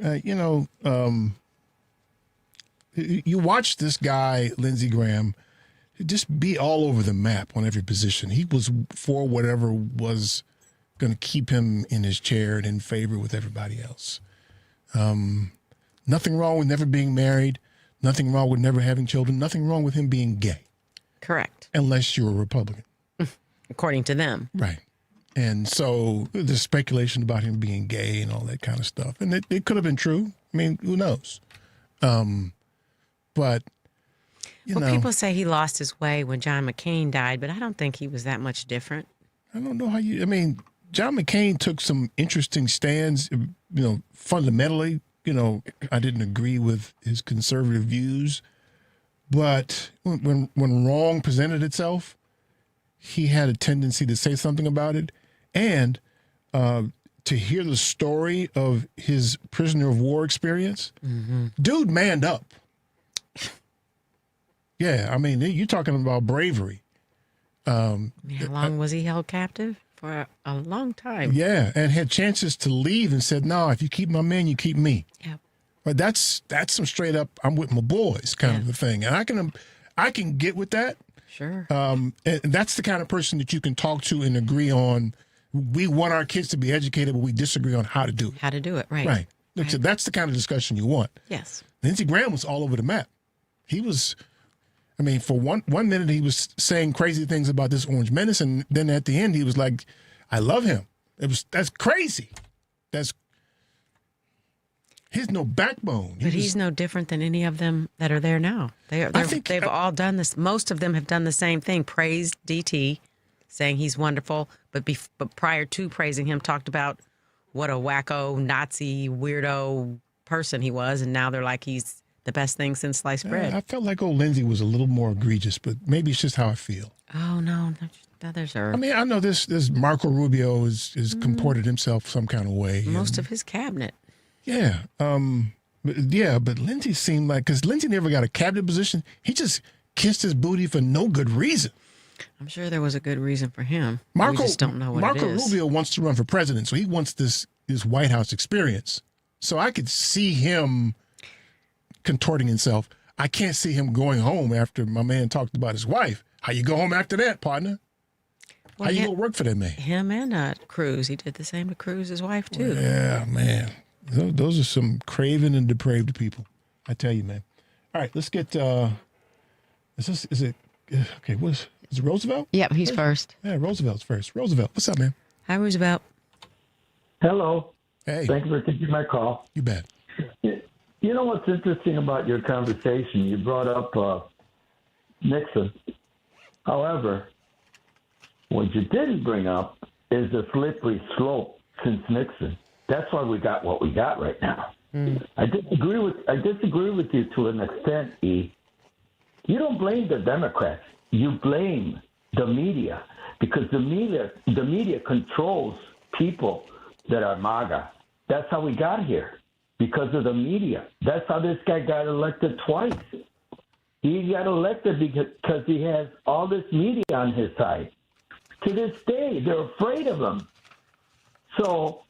You watch this guy, Lindsey Graham, just be all over the map on every position. He was for whatever was going to keep him in his chair and in favor with everybody else. Nothing wrong with never being married. Nothing wrong with never having children. Nothing wrong with him being gay. Correct. Unless you're a Republican. According to them. Right. And so there's speculation about him being gay and all that kind of stuff. And it could have been true. I mean, who knows? But, you know. People say he lost his way when John McCain died, but I don't think he was that much different. I don't know how John McCain took some interesting stands, fundamentally. I didn't agree with his conservative views, but when wrong presented itself, he had a tendency to say something about it. And to hear the story of his prisoner of war experience, dude manned up. Yeah, I mean, you're talking about bravery. How long was he held captive? For a long time. Yeah, and had chances to leave and said, no, if you keep my man, you keep me. Yep. But that's some straight up, I'm with my boys kind of a thing. And I can get with that. Sure. And that's the kind of person that you can talk to and agree on. We want our kids to be educated, but we disagree on how to do it. How to do it, right. Right. Right. So that's the kind of discussion you want. Yes. Lindsey Graham was all over the map. He was, for one minute he was saying crazy things about this orange menace, and then at the end he was like, I love him. That's crazy. He's no backbone. But he's no different than any of them that are there now. They've all done this. Most of them have done the same thing. Praised DT, saying he's wonderful, but prior to praising him, talked about what a wacko, Nazi, weirdo person he was, and now they're like he's the best thing since sliced bread. I felt like old Lindsey was a little more egregious, but maybe it's just how I feel. Oh, no. Others are. I know this Marco Rubio is comported himself some kind of way. Most of his cabinet. Yeah. But Lindsey seemed like, because Lindsey never got a cabinet position, he just kissed his booty for no good reason. I'm sure there was a good reason for him. We just don't know what Marco it is. Rubio wants to run for president, so he wants this White House experience. So I could see him contorting himself. I can't see him going home after my man talked about his wife. How you go home after that, partner? How you go work for that man? Him and Cruz. He did the same to Cruz, his wife, too. Yeah, man. Those are some craven and depraved people. I tell you, man. All right, let's get. Is it okay? Is it Roosevelt? Yep, he's first. Yeah, Roosevelt's first. Roosevelt, what's up, man? Hi, Roosevelt. Hello. Hey. Thank you for taking my call. You bet. You know what's interesting about your conversation? You brought up Nixon. However, what you didn't bring up is the slippery slope since Nixon. That's why we got what we got right now. I disagree with you to an extent, E. You don't blame the Democrats. You blame the media because the media controls people that are MAGA. That's how we got here, because of the media. That's how this guy got elected twice. He got elected because he has all this media on his side. To this day, they're afraid of him. So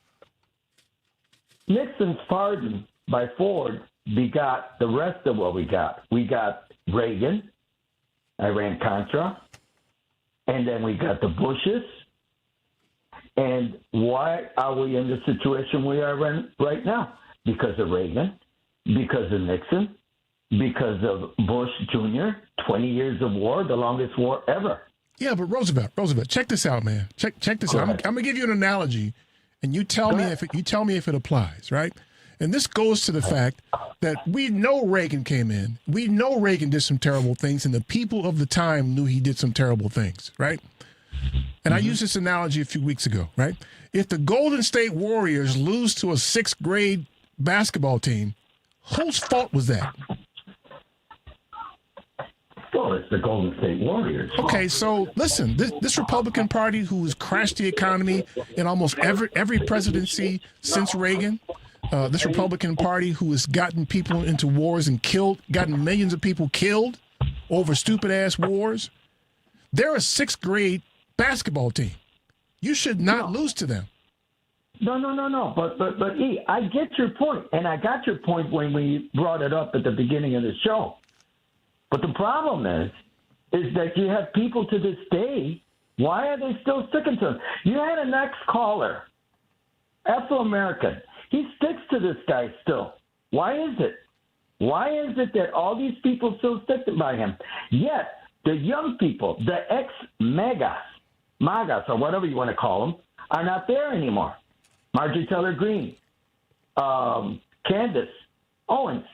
Nixon's pardon by Ford begot the rest of what we got. We got Reagan, Iran-Contra, and then we got the Bushes. And why are we in the situation we are in right now? Because of Reagan, because of Nixon, because of Bush Jr., 20 years of war, the longest war ever. Yeah, but Roosevelt, check this out, man. Check this out. I'm gonna give you an analogy, and you tell me if it applies, right? And this goes to the fact that we know Reagan came in. We know Reagan did some terrible things, and the people of the time knew he did some terrible things, right? And I used this analogy a few weeks ago, right? If the Golden State Warriors lose to a 6th grade basketball team, whose fault was that? Well, it's the Golden State Warriors. Okay, so listen, this Republican Party who has crashed the economy in almost every presidency since Reagan, this Republican Party who has gotten people into wars and gotten millions of people killed over stupid-ass wars, they're a 6th grade basketball team. You should not lose to them. No. But E, I get your point, and I got your point when we brought it up at the beginning of the show. But the problem is that you have people to this day. Why are they still sticking to him? You had an ex-caller, Afro-American. He sticks to this guy still. Why is it? Why is it that all these people still stick by him? Yet the young people, the ex-MAGAs, or whatever you want to call them, are not there anymore. Marjorie Taylor Greene, Candace Owens,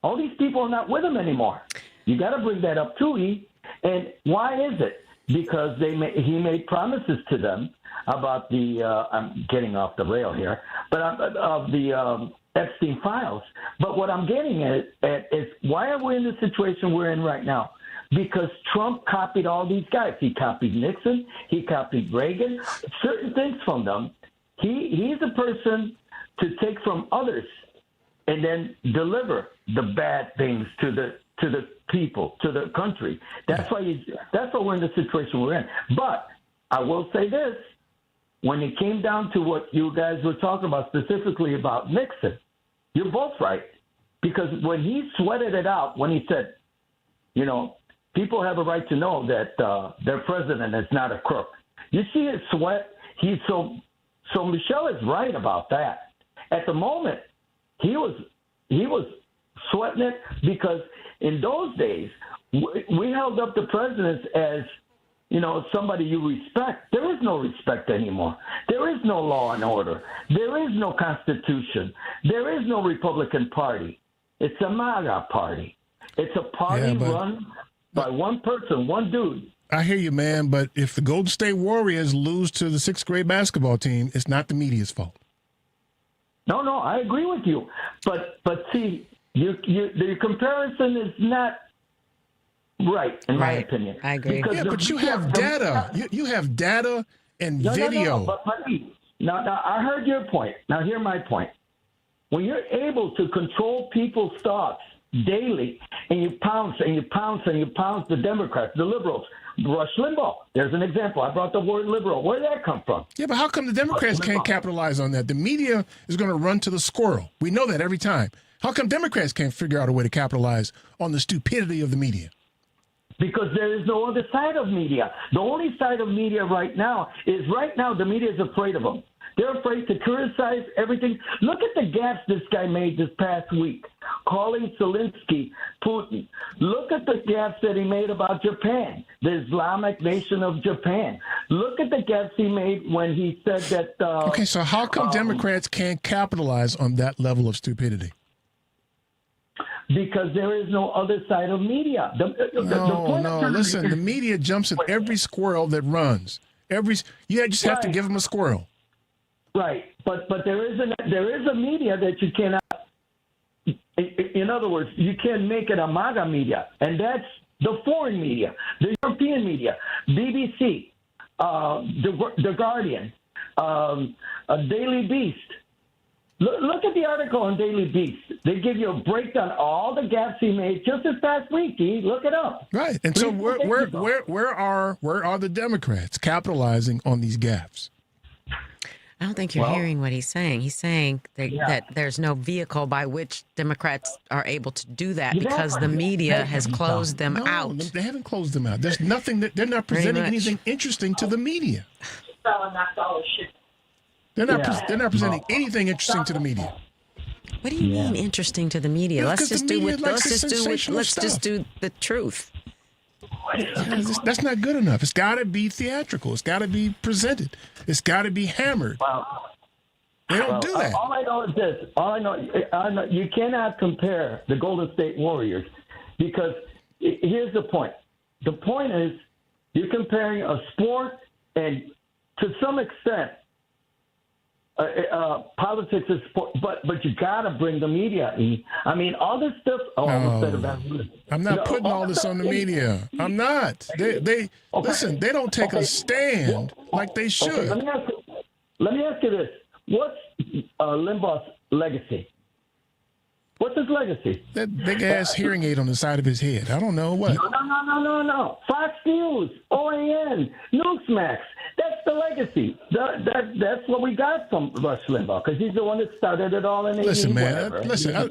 all these people are not with him anymore. You got to bring that up too, E. And why is it? Because he made promises to them about the I'm getting off the rail here, but of the Epstein files. But what I'm getting at is why are we in the situation we're in right now? Because Trump copied all these guys. He copied Nixon. He copied Reagan. Certain things from them. He's a person to take from others and then deliver the bad things to the people, to the country. That's why we're in the situation we're in. But I will say this: when it came down to what you guys were talking about, specifically about Nixon, you're both right. Because when he sweated it out, when he said, you know, people have a right to know that their president is not a crook. You see his sweat. So Michelle is right about that. At the moment, he was sweating it because in those days we held up the presidents as, you know, somebody you respect. There is no respect anymore. There is no law and order. There is no Constitution. There is no Republican Party. It's a MAGA party. It's a party run by one person, one dude. I hear you, man, but if the Golden State Warriors lose to the 6th grade basketball team, it's not the media's fault. No, I agree with you. But see, the comparison is not right, in my opinion. I agree. Yeah, but you have data. You have data and video. No, but now, I heard your point. Now, hear my point. When you're able to control people's thoughts daily, and you pounce the Democrats, the liberals, Rush Limbaugh, there's an example. I brought the word liberal. Where did that come from? Yeah, but how come the Democrats can't capitalize on that? The media is going to run to the squirrel. We know that every time. How come Democrats can't figure out a way to capitalize on the stupidity of the media? Because there is no other side of media. The only side of media right now the media is afraid of them. They're afraid to criticize everything. Look at the gaps this guy made this past week, calling Zelensky Putin. Look at the gaps that he made about Japan, the Islamic nation of Japan. Look at the gaps he made when he said that. Okay, so how come Democrats can't capitalize on that level of stupidity? Because there is no other side of media. Listen, the media jumps at every squirrel that runs. You just have to give them a squirrel. Right, but there is a media that you cannot. In other words, you can make it a MAGA media, and that's the foreign media, the European media, BBC, the Guardian, Daily Beast. Look at the article on Daily Beast. They give you a breakdown of all the gaps he made just this past week. Look it up. Right, and so where are the Democrats capitalizing on these gaps? I don't think you're hearing what he's saying. He's saying that there's no vehicle by which Democrats are able to do that because the media has closed them out. They haven't closed them out. There's nothing that they're not presenting anything interesting to the media. They're not presenting anything interesting to the media. What do you mean interesting to the media? Let's just do the truth. That's not good enough. It's got to be theatrical. It's got to be presented. It's got to be hammered. They don't do that. All I know is this. I know you cannot compare the Golden State Warriors because here's the point. The point is you're comparing a sport and to some extent politics is sport, but you got to bring the media in. I mean, all this stuff. I'm not putting all this on the media. I'm not. They listen. They don't take a stand like they should. Okay, let me ask you this: what's Limbaugh's legacy? What's his legacy? That big ass hearing aid on the side of his head. I don't know what. No. Fox News, OAN, Newsmax. That's the legacy. That's what we got from Rush Limbaugh because he's the one that started it all in 80s. Listen, man.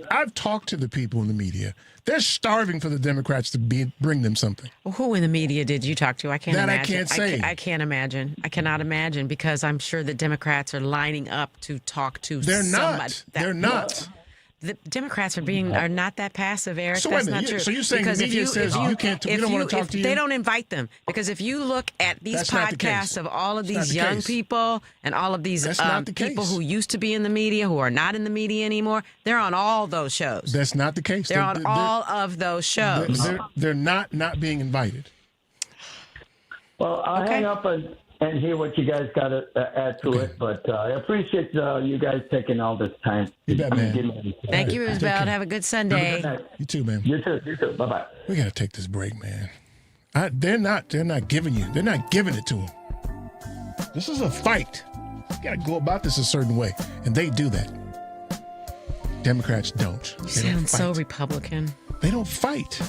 I've talked to the people in the media. They're starving for the Democrats to bring them something. Well, who in the media did you talk to? I can't imagine. I can't say. I can't imagine. I cannot imagine because I'm sure the Democrats are lining up to talk to somebody. They're not. The Democrats are not that passive, Eric. So that's not true. So you're saying the media says you can't? We don't want to talk to you. They don't invite them because if you look at these podcasts of all of these young people and all of these people who used to be in the media who are not in the media anymore, they're on all those shows. That's not the case. They're on all of those shows. They're not being invited. Well, I'll hang up and hear what you guys got to add to it. But I appreciate you guys taking all this time. You bet, man. Thank you, Roosevelt. Have a good Sunday. You too, man. You too. Bye-bye. We got to take this break, man. They're not giving you. They're not giving it to them. This is a fight. You got to go about this a certain way, and they do that. Democrats don't. You sound so Republican. They don't fight.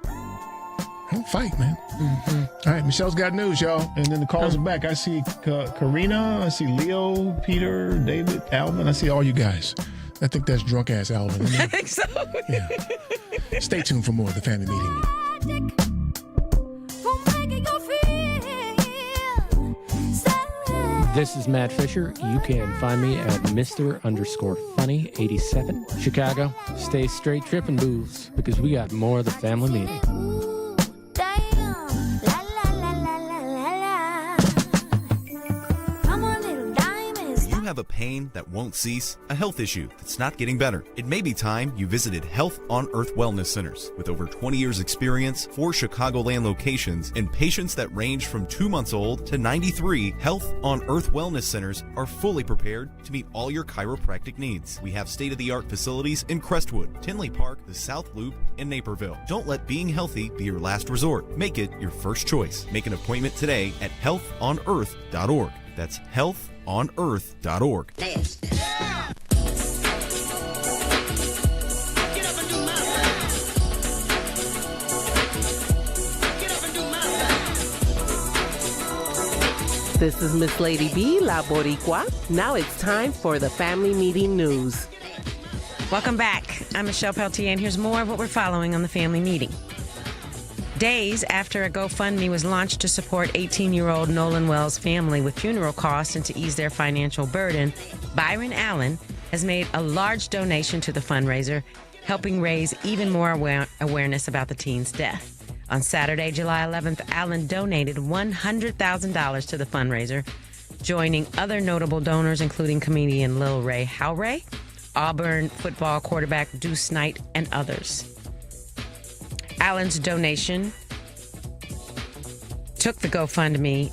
They don't fight, man. Mm-hmm. All right, Michelle's got news, y'all. And then the calls are back. I see Karina. I see Leo, Peter, David, Alvin. I see all you guys. I think that's drunk-ass Alvin. I think so. Yeah. Stay tuned for more of the family meeting. This is Matt Fisher. You can find me at Mr_Funny87. Chicago, stay straight tripping booths because we got more of the family meeting. Have a pain that won't cease, a health issue that's not getting better. It may be time you visited Health on Earth Wellness Centers. With over 20 years experience, 4 Chicagoland locations, and patients that range from 2 months old to 93, Health on Earth Wellness Centers are fully prepared to meet all your chiropractic needs. We have state-of-the-art facilities in Crestwood, Tinley Park, the South Loop, and Naperville. Don't let being healthy be your last resort. Make it your first choice. Make an appointment today at healthonearth.org. That's healthonearth.org. This is Miss Lady B, La Boricua. Now it's time for the family meeting news. Welcome back. I'm Michelle Peltier, and here's more of what we're following on the family meeting. Days after a GoFundMe was launched to support 18-year-old Nolan Wells' family with funeral costs and to ease their financial burden, Byron Allen has made a large donation to the fundraiser, helping raise even more awareness about the teen's death. On Saturday, July 11th, Allen donated $100,000 to the fundraiser, joining other notable donors, including comedian Lil Ray Howray, Auburn football quarterback Deuce Knight, and others. Allen's donation took the GoFundMe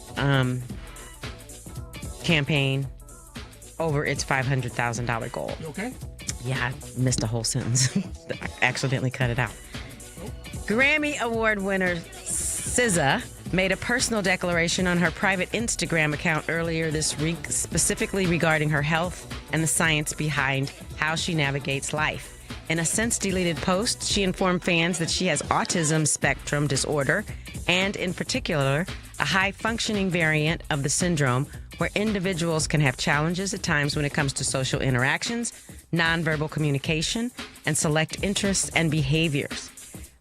campaign over its $500,000 goal. You okay? Yeah, I missed a whole sentence. I accidentally cut it out. Grammy Award winner SZA made a personal declaration on her private Instagram account earlier this week, specifically regarding her health and the science behind how she navigates life. In a since-deleted post, she informed fans that she has autism spectrum disorder and, in particular, a high-functioning variant of the syndrome where individuals can have challenges at times when it comes to social interactions, nonverbal communication, and select interests and behaviors.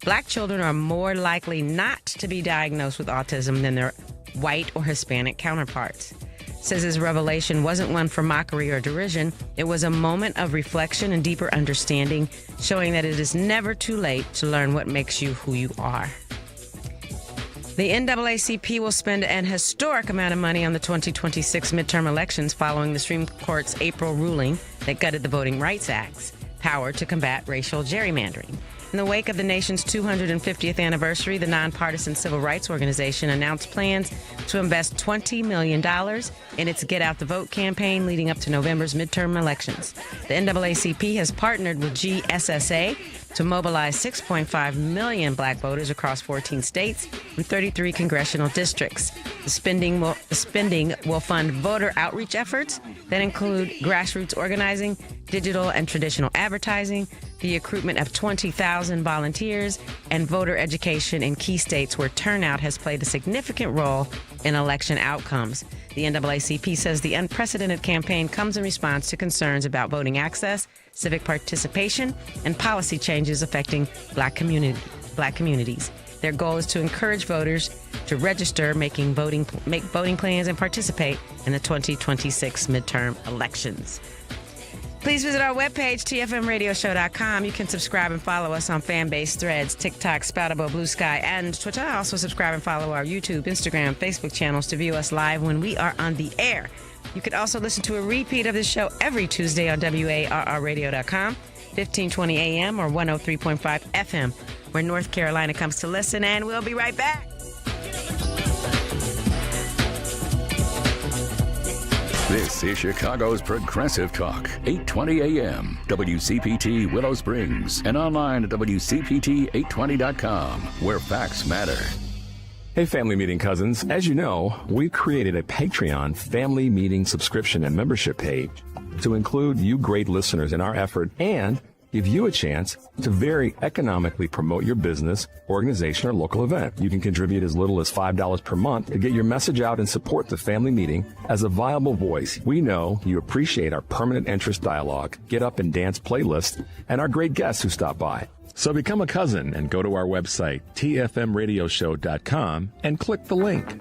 Black children are more likely not to be diagnosed with autism than their white or Hispanic counterparts. SZA's revelation wasn't one for mockery or derision. It was a moment of reflection and deeper understanding, showing that it is never too late to learn what makes you who you are. The NAACP will spend an historic amount of money on the 2026 midterm elections following the Supreme Court's April ruling that gutted the Voting Rights Act's power to combat racial gerrymandering. In the wake of the nation's 250th anniversary, the nonpartisan civil rights organization announced plans to invest $20 million in its Get Out the Vote campaign leading up to November's midterm elections. The NAACP has partnered with GSSA to mobilize 6.5 million black voters across 14 states and 33 congressional districts. The spending will fund voter outreach efforts that include grassroots organizing, digital and traditional advertising, the recruitment of 20,000 volunteers, and voter education in key states where turnout has played a significant role in election outcomes. The NAACP says the unprecedented campaign comes in response to concerns about voting access, civic participation, and policy changes affecting black communities. Their goal is to encourage voters to register, make voting plans, and participate in the 2026 midterm elections. Please visit our webpage, tfmradioshow.com. You can subscribe and follow us on Fanbase, Threads, TikTok, Spoutable, Blue Sky, and Twitter. Also subscribe and follow our YouTube, Instagram, Facebook channels to view us live when we are on the air. You can also listen to a repeat of this show every Tuesday on WARRradio.com, 1520 AM or 103.5 FM, where North Carolina comes to listen, and we'll be right back. This is Chicago's Progressive Talk, 820 AM, WCPT Willow Springs, and online at WCPT820.com, where facts matter. Hey, Family Meeting cousins. As you know, we've created a Patreon Family Meeting subscription and membership page to include you great listeners in our effort and give you a chance to very economically promote your business, organization, or local event. You can contribute as little as $5 per month to get your message out and support the Family Meeting as a viable voice. We know you appreciate our permanent interest dialogue, get up and dance playlist, and our great guests who stop by. So become a cousin and go to our website, tfmradioshow.com, and click the link.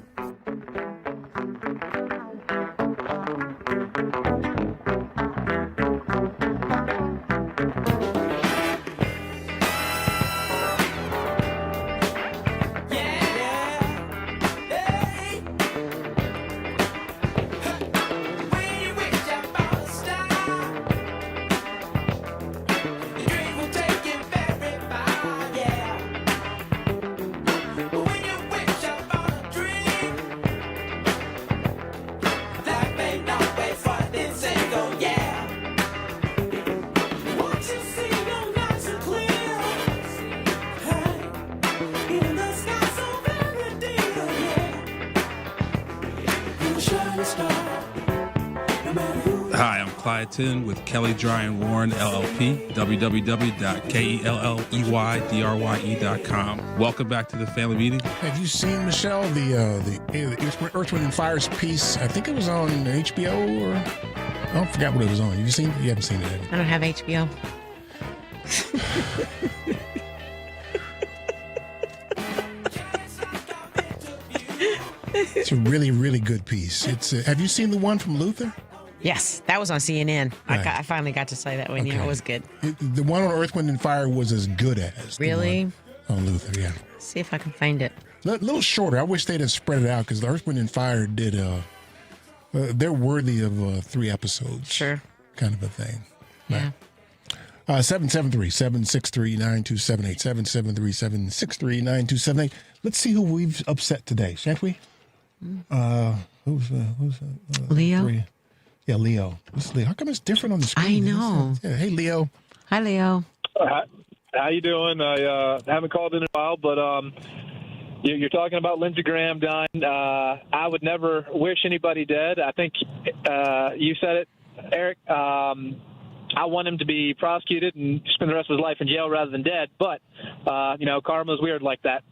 Hi, I'm Clyde Tin with Kelly Dry and Warren LLP, www.KELLEYDRYE.com. Welcome back to the Family Meeting. Have you seen, Michelle, the Earth, Wind & Fire's piece? I think it was on HBO or I forgot what it was on. You haven't seen it, have you? I don't have HBO. It's a really, really good piece. It's. Have you seen the one from Luther? Yes, that was on CNN. Right. I finally got to say that one. Yeah, it was good. The one on Earth, Wind, and Fire was as good as Really? the one on Luther. Yeah. See if I can find it. A little shorter. I wish they'd have spread it out because the Earth, Wind, and Fire did. They're worthy of 3 episodes. Sure. Kind of a thing. Yeah. 773-763-9278. 773-763-9278. Let's see who we've upset today, shan't we? Who's Leo? 3? Yeah, Leo. This is Leo. How come it's different on the screen? I know. Yeah. Hey, Leo. Hi, Leo. How you doing? I haven't called in a while, but you're talking about Lindsey Graham dying. I would never wish anybody dead. I think you said it, Eric. I want him to be prosecuted and spend the rest of his life in jail rather than dead. But karma's weird like that.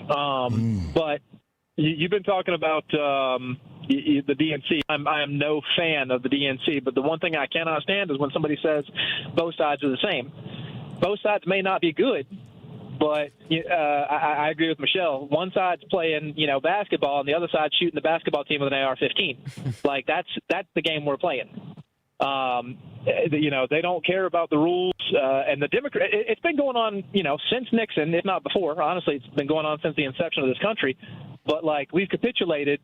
But you've been talking about the DNC. I am no fan of the DNC, but the one thing I cannot stand is when somebody says both sides are the same. Both sides may not be good, but I agree with Michelle. One side's playing, basketball, and the other side's shooting the basketball team with an AR-15. Like that's the game we're playing. They don't care about the rules, and the Democrat. It's been going on, since Nixon, if not before. Honestly, it's been going on since the inception of this country. But we've capitulated.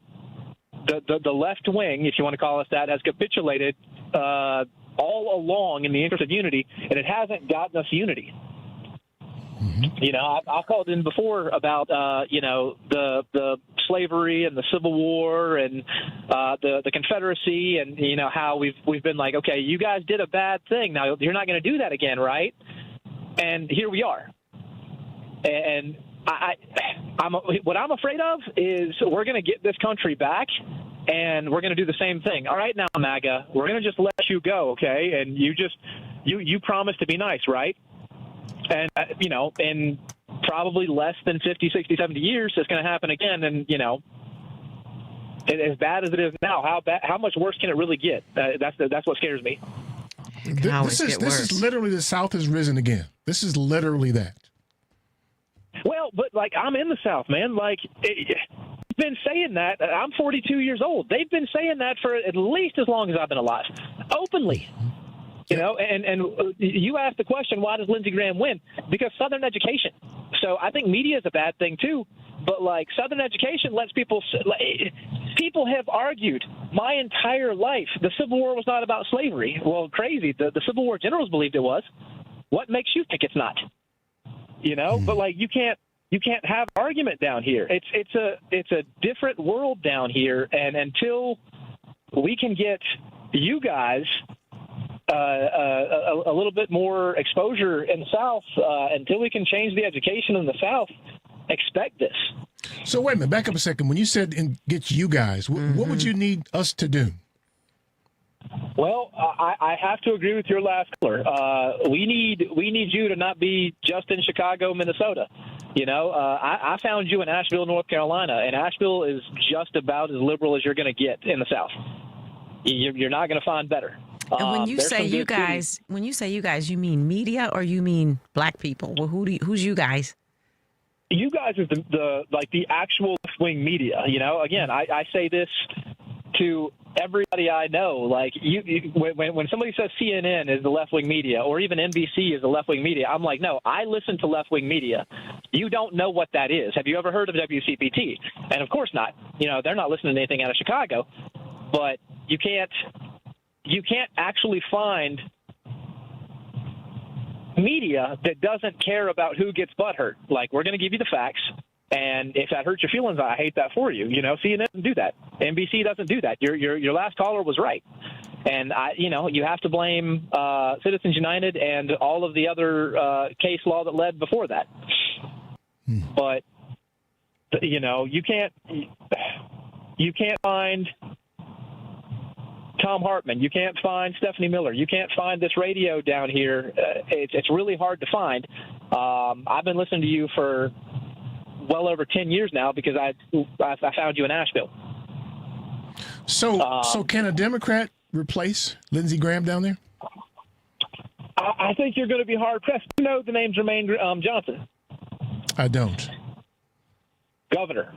The left wing, if you want to call us that, has capitulated all along in the interest of unity, and it hasn't gotten us unity. I called in before about the slavery and the Civil War and the Confederacy, and how we've been like, okay, you guys did a bad thing. Now you're not going to do that again, right? And here we are. And what I'm afraid of is we're going to get this country back, and we're going to do the same thing. All right, now MAGA, we're going to just let you go, okay? And you promise to be nice, right? And, in probably less than 50, 60, 70 years, it's going to happen again. And, as bad as it is now, how much worse can it really get? That's what scares me. This is literally the South has risen again. This is literally that. Well, but, I'm in the South, man. They've been saying that. I'm 42 years old. They've been saying that for at least as long as I've been alive, openly. And you asked the question, why does Lindsey Graham win? Because Southern education. So I think media is a bad thing, too. But, Southern education lets people have argued my entire life the Civil War was not about slavery. Well, crazy. The Civil War generals believed it was. What makes you think it's not? But, you can't have argument down here. It's a different world down here. And until we can get you guys a little bit more exposure in the South, until we can change the education in the South, expect this. So wait a minute, back up a second. When you said get you guys, what would you need us to do? Well, I have to agree with your last caller. We need you to not be just in Chicago, Minnesota. I found you in Asheville, North Carolina, and Asheville is just about as liberal as you're going to get in the South. You're not going to find better. And when you say you guys, you mean media or you mean black people? Well, who's you guys? You guys are the actual left-wing media. Again, I say this to everybody I know. When somebody says CNN is the left-wing media or even NBC is the left-wing media, I'm like, no, I listen to left-wing media. You don't know what that is. Have you ever heard of WCPT? And of course not. They're not listening to anything out of Chicago. But you can't actually find media that doesn't care about who gets butthurt. We're going to give you the facts, and if that hurts your feelings, I hate that for you. CNN doesn't do that. NBC doesn't do that. Your last caller was right, and you have to blame Citizens United and all of the other case law that led before that. But you can't find Tom Hartman. You can't find Stephanie Miller. You can't find this radio down here. It's really hard to find. I've been listening to you for well over 10 years now because I found you in Asheville. So can a Democrat replace Lindsey Graham down there? I think you're going to be hard-pressed. You know the name Jermaine Johnson? I don't. Governor.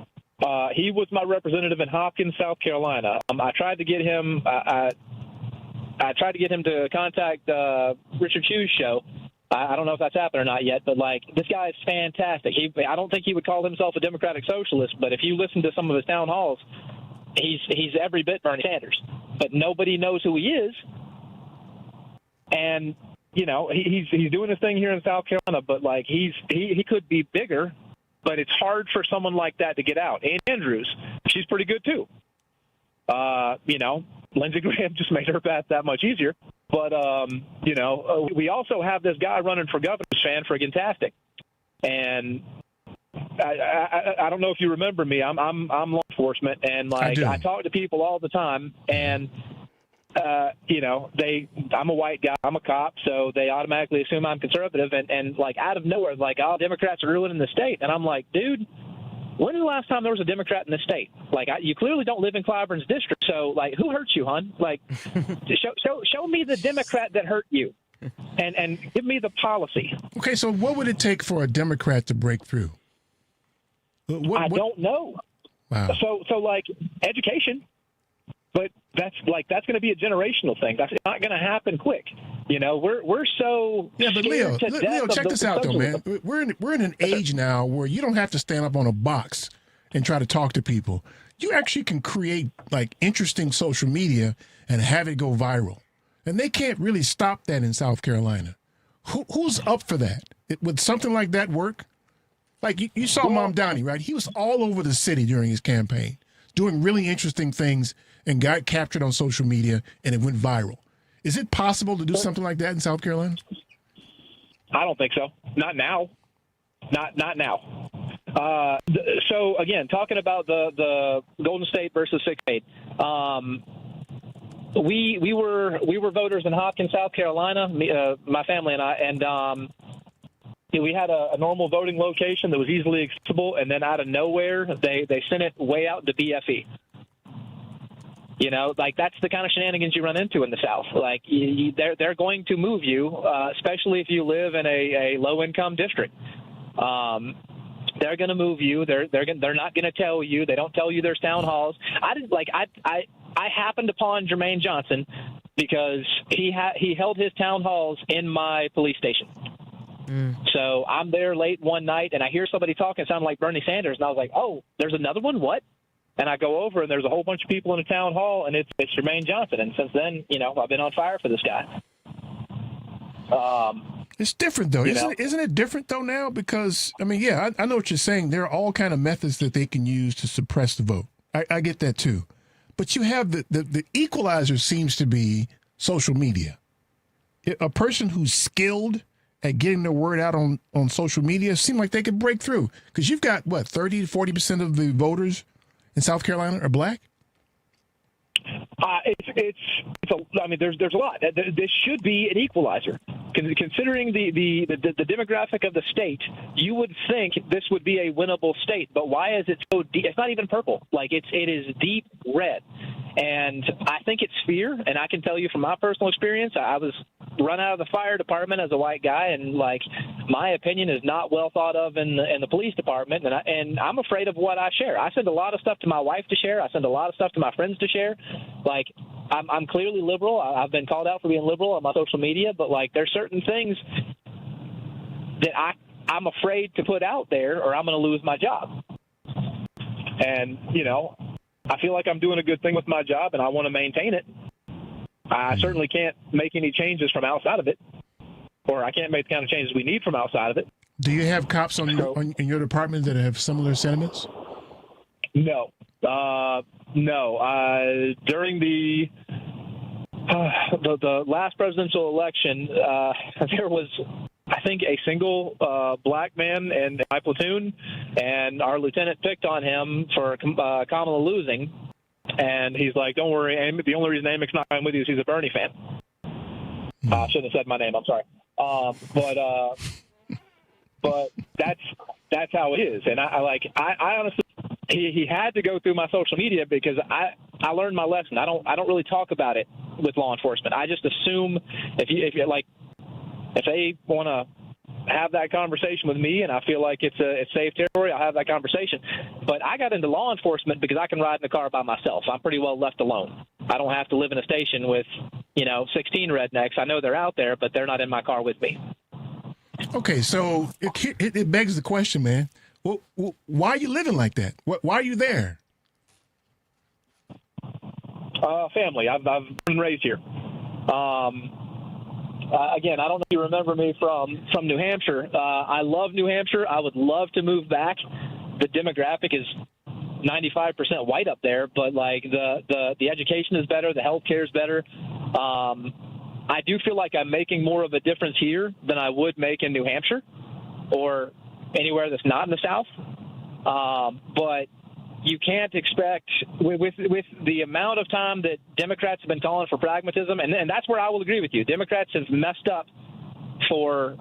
He was my representative in Hopkins, South Carolina. I tried to get him. I tried to get him to contact Richard Chu's show. I don't know if that's happened or not yet, but like this guy is fantastic. I don't think he would call himself a Democratic socialist, but if you listen to some of his town halls, he's every bit Bernie Sanders. But nobody knows who he is, and you know he's doing his thing here in South Carolina. But like he could be bigger, but it's hard for someone like that to get out. Ann Andrews, she's pretty good too. You know, Lindsey Graham just made her path that much easier. But, you know, we also have this guy running for governor, Shan Friggin-tastic. And I don't know if you remember me. I'm law enforcement, and, like, I talk to people all the time. And, you know, I'm a white guy. I'm a cop, so they automatically assume I'm conservative. And like, out of nowhere, like, oh, Democrats are ruining the state. And I'm like, dude, when is the last time there was a Democrat in the state? Like, you clearly don't live in Clyburn's district, so, like, who hurt you, hon? Like, show me the Democrat that hurt you, and give me the policy. Okay, so what would it take for a Democrat to break through? I don't know. Wow. So like, education, but that's going to be a generational thing. That's not going to happen quick. You know, we're so but Leo, check this out though, man. We're in an age now where you don't have to stand up on a box and try to talk to people. You actually can create like interesting social media and have it go viral, and they can't really stop that in South Carolina. Who's up for that? Would something like that work? Like you saw Mom Donnie, right? He was all over the city during his campaign, doing really interesting things, and got captured on social media, and it went viral. Is it possible to do something like that in South Carolina? I don't think so. Not now. Not now. So again, talking about the Golden State versus 6-8. We were voters in Hopkins, South Carolina. My family and I, and we had a normal voting location that was easily accessible, and then out of nowhere, they sent it way out to BFE. You know, like that's the kind of shenanigans you run into in the South. Like they're going to move you, especially if you live in a low income district. They're going to move you. They're not going to tell you. They don't tell you there's town halls. I happened upon Jermaine Johnson because he held his town halls in my police station. So I'm there late one night and I hear somebody talking sound like Bernie Sanders, and I was like, oh, there's another one? What? And I go over, and there's a whole bunch of people in the town hall, and it's Jermaine Johnson. And since then, you know, I've been on fire for this guy. It's different, though. Isn't it different, though, now? Because, I mean, yeah, I know what you're saying. There are all kind of methods that they can use to suppress the vote. I get that, too. But you have the equalizer seems to be social media. A person who's skilled at getting their word out on social media seem like they could break through. Because you've got, 30 to 40% of the voters in South Carolina are black? There's a lot. This should be an equalizer. Considering the demographic of the state, you would think this would be a winnable state. But why is it so deep? It's not even purple. Like it is deep red. And I think it's fear. And I can tell you from my personal experience, I was run out of the fire department as a white guy, and like my opinion is not well thought of in the police department. And I'm afraid of what I share. I send a lot of stuff to my wife to share. I send a lot of stuff to my friends to share. Like I'm clearly liberal. I've been called out for being liberal on my social media, but like there's certain things that I'm afraid to put out there, or I'm going to lose my job. And you know, I feel like I'm doing a good thing with my job, and I want to maintain it. I certainly can't make any changes from outside of it, or I can't make the kind of changes we need from outside of it. Do you have cops in your department that have similar sentiments? No. During the last presidential election, there was, I think, a single black man in my platoon, and our lieutenant picked on him for Kamala losing. And he's like, don't worry, Amy, the only reason Amic's not with you is he's a Bernie fan. I shouldn't have said my name, I'm sorry. But that's how it is. And I honestly, he had to go through my social media because I learned my lesson. I don't really talk about it with law enforcement. I just assume if they want to have that conversation with me and I feel like it's safe territory, I'll have that conversation. But I got into law enforcement because I can ride in the car by myself. I'm pretty well left alone. I don't have to live in a station with, 16 rednecks. I know they're out there, but they're not in my car with me. Okay, so it begs the question, man. Well, why are you living like that? Why are you there? Family. I've been raised here. Again, I don't know if you remember me from New Hampshire. I love New Hampshire. I would love to move back. The demographic is 95% white up there, but like the education is better, the healthcare is better. I do feel like I'm making more of a difference here than I would make in New Hampshire or anywhere that's not in the South. But you can't expect with the amount of time that Democrats have been calling for pragmatism, and that's where I will agree with you. Democrats have messed up for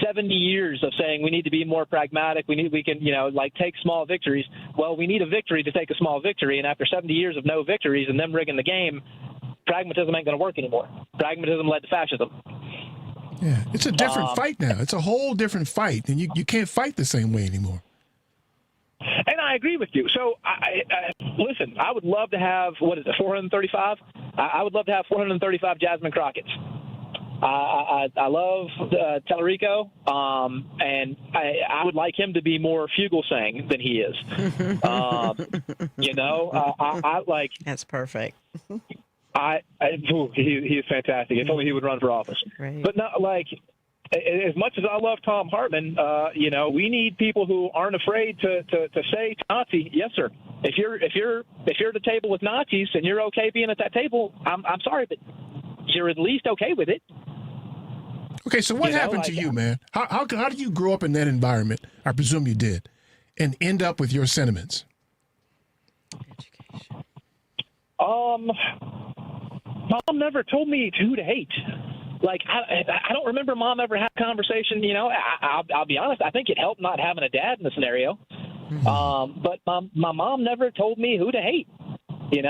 70 years of saying we need to be more pragmatic. We can take small victories. Well, we need a victory to take a small victory, and after 70 years of no victories and them rigging the game, pragmatism ain't going to work anymore. Pragmatism led to fascism. Yeah, it's a different fight now. It's a whole different fight, and you can't fight the same way anymore. And I agree with you. So, listen, I would love to have, 435? I would love to have 435 Jasmine Crockett's. I love Tellerico, and I would like him to be more Fugelsang than he is. I like. That's perfect. He is fantastic. If only he would run for office. Right. But not like. As much as I love Tom Hartman, we need people who aren't afraid to say to Nazi, yes, sir. If you're at the table with Nazis and you're okay being at that table, I'm sorry, but you're at least okay with it. Okay, so what happened to you, man? How did you grow up in that environment? I presume you did, and end up with your sentiments. Mom never told me who to hate. Like, I don't remember Mom ever had a conversation. I'll be honest. I think it helped not having a dad in the scenario. But my mom never told me who to hate. The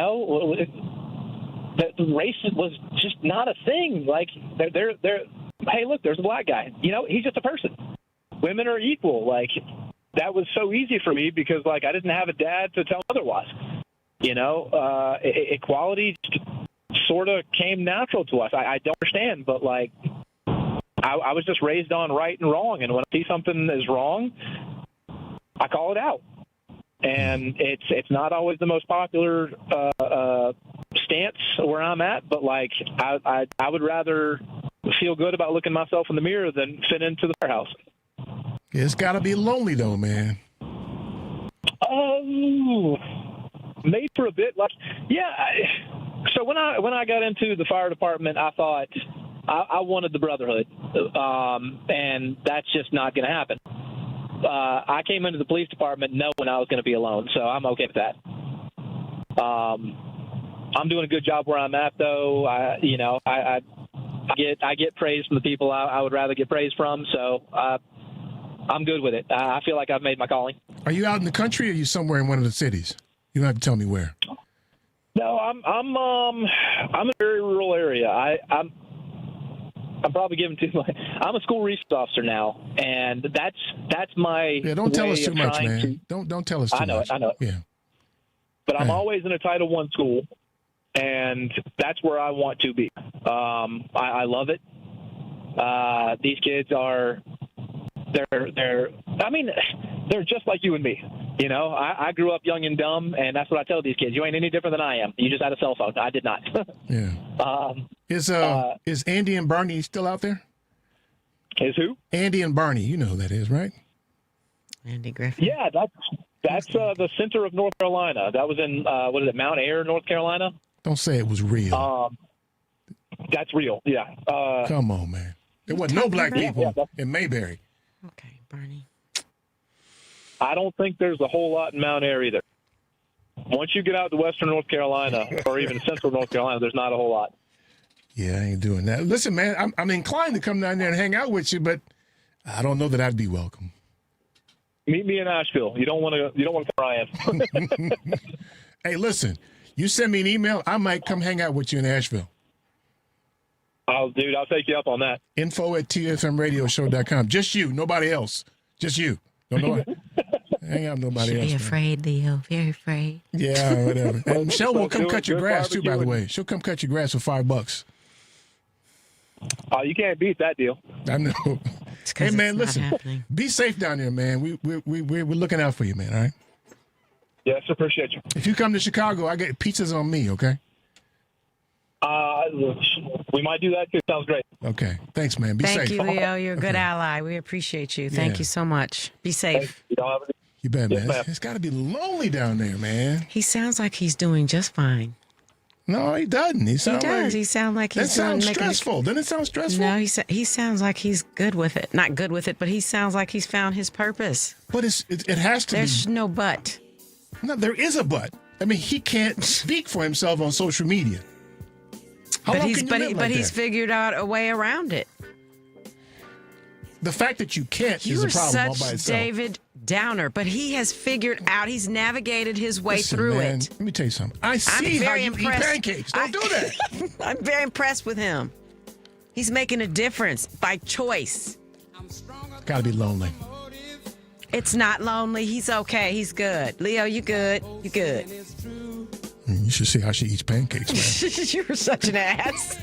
race was just not a thing. Like, they're hey, look, there's a black guy. He's just a person. Women are equal. Like, that was so easy for me because, like, I didn't have a dad to tell otherwise. Equality sort of came natural to us. I don't understand, but like I was just raised on right and wrong, and when I see something is wrong, I call it out. And it's not always the most popular stance where I'm at, but like I would rather feel good about looking myself in the mirror than fit into the warehouse. It's got to be lonely though, man. Made for a bit. Like, yeah. So when I got into the fire department, I thought I wanted the brotherhood, and that's just not going to happen. I came into the police department knowing I was going to be alone, so I'm okay with that. I'm doing a good job where I'm at, though. I get praise from the people I would rather get praise from, so I'm good with it. I feel like I've made my calling. Are you out in the country, or are you somewhere in one of the cities? You don't have to tell me where. No, I'm in a very rural area. I'm probably giving too much. I'm a school resource officer now, and that's my. Yeah, don't tell us too much, man. Don't tell us too much. I know it. Yeah. But I'm always in a Title I school, and that's where I want to be. I love it. These kids are. They're just like you and me. I grew up young and dumb, and that's what I tell these kids. You ain't any different than I am. You just had a cell phone. I did not. Yeah. Is Andy and Barney still out there? Is who? Andy and Barney. You know who that is, right? Andy Griffin. Yeah, that's the center of North Carolina. That was in Mount Ayr, North Carolina. Don't say it was real. That's real. Yeah. Come on, man. There wasn't no black people in Mayberry. Okay, Barney. I don't think there's a whole lot in Mount Ayr either. Once you get out to western North Carolina or even central North Carolina, there's not a whole lot. Yeah, I ain't doing that. Listen, man, I'm inclined to come down there and hang out with you, but I don't know that I'd be welcome. Meet me in Asheville. You don't want to come where I am. Hey, listen, you send me an email, I might come hang out with you in Asheville. I'll take you up on that. info@tfmradioshow.com. Just you, nobody else. Just you. Don't know. Hang out, nobody else. Be man. afraid, Leo. Very afraid. Yeah, whatever. And Michelle will come Good- cut your good grass too. By the barbecue. way, she'll come cut your grass for $5. You can't beat that deal. I know. Hey it's man, not listen. happening. Be safe down there, man. We're looking out for you, man. All right. Yes, appreciate you. If you come to Chicago, I get pizzas on me. Okay. We might do that too. Sounds great. Okay. Thanks, man. Be Thank safe. you, Leo. You're a good ally. We appreciate you. Thank Yeah. you so much. Be safe. You bet, Yes, man. ma'am. It's got to be lonely down there, man. He sounds like he's doing just fine. No, he doesn't. He He sounds does. like He sounds like that he's doing, sounds making stressful. Doesn't it sound stressful? No, he sounds like he's good with it. Not good with it, but he sounds like he's found his purpose. But it has to There's be. no but. No, there is a but. I mean, he can't speak for himself on social media. How But long he's can you but, live he, like but he's that? figured out a way around it. The fact that you can't You is are a problem all such by itself. David Downer, but he has figured out. He's navigated his way Listen, through man, it. Let me tell you something. I see I'm how very you impressed. eat pancakes. Don't do that. I'm very impressed with him. He's making a difference by choice. Got to be lonely. It's not lonely. He's okay. He's good. Leo, you good? You good? You should see how she eats pancakes, man. You're such an ass.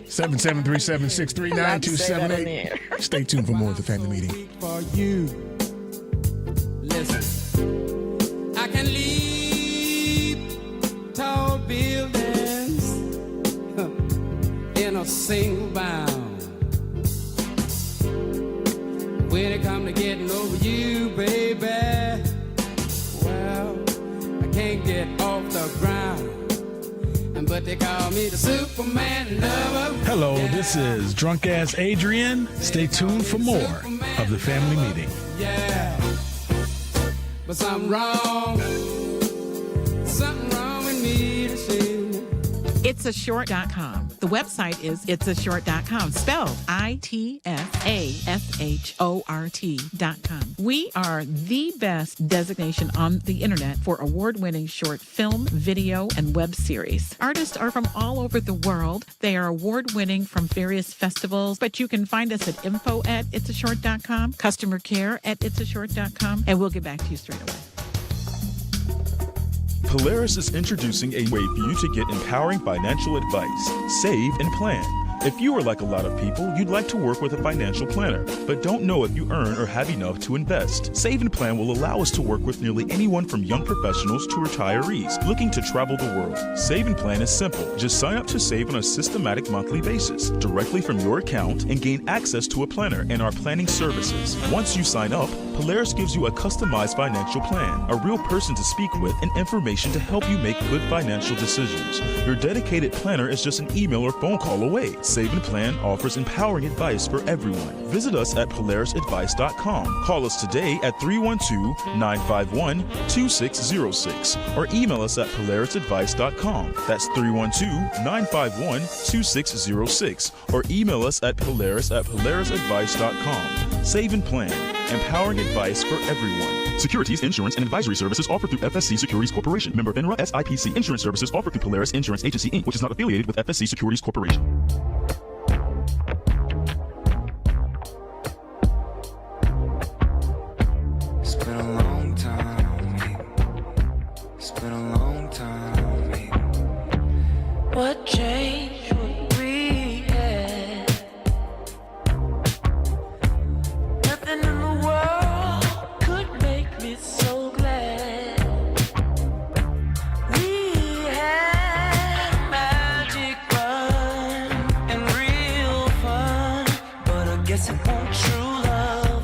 773-763-9278. Stay tuned for more of the family meeting. For you. Listen, I can leap tall buildings in a single bound. When it come to getting over you, baby, well, I can't get off the ground. But they call me the Superman lover. Hello, this is Drunk Ass Adrian. Stay tuned for more of the family meeting. Yeah, but something wrong with me to see. Itsashort.com. The website is itsashort.com, spelled ITSASHORT.com. We are the best designation on the internet for award-winning short film, video, and web series. Artists are from all over the world. They are award-winning from various festivals, but you can find us at info@itsashort.com, customer care at itsashort.com, and we'll get back to you straight away. Polaris is introducing a way for you to get empowering financial advice. Save and plan. If you are like a lot of people, you'd like to work with a financial planner, but don't know if you earn or have enough to invest. Save and Plan will allow us to work with nearly anyone from young professionals to retirees looking to travel the world. Save and Plan is simple. Just sign up to save on a systematic monthly basis directly from your account and gain access to a planner and our planning services. Once you sign up, Polaris gives you a customized financial plan, a real person to speak with, and information to help you make good financial decisions. Your dedicated planner is just an email or phone call away. Save and Plan offers empowering advice for everyone. Visit us at polarisadvice.com. Call us today at 312-951-2606 or email us at polarisadvice.com. That's 312-951-2606 or email us at polarisadvice.com. Save and Plan, empowering advice for everyone. Securities, insurance, and advisory services offered through FSC Securities Corporation. Member FINRA SIPC. Insurance services offered through Polaris Insurance Agency, Inc., which is not affiliated with FSC Securities Corporation. It's been a long time, mate. It's been a long time, mate. What change would we have? Nothing in the world could make me so glad. We had magic fun and real fun, but I guess it won't true love.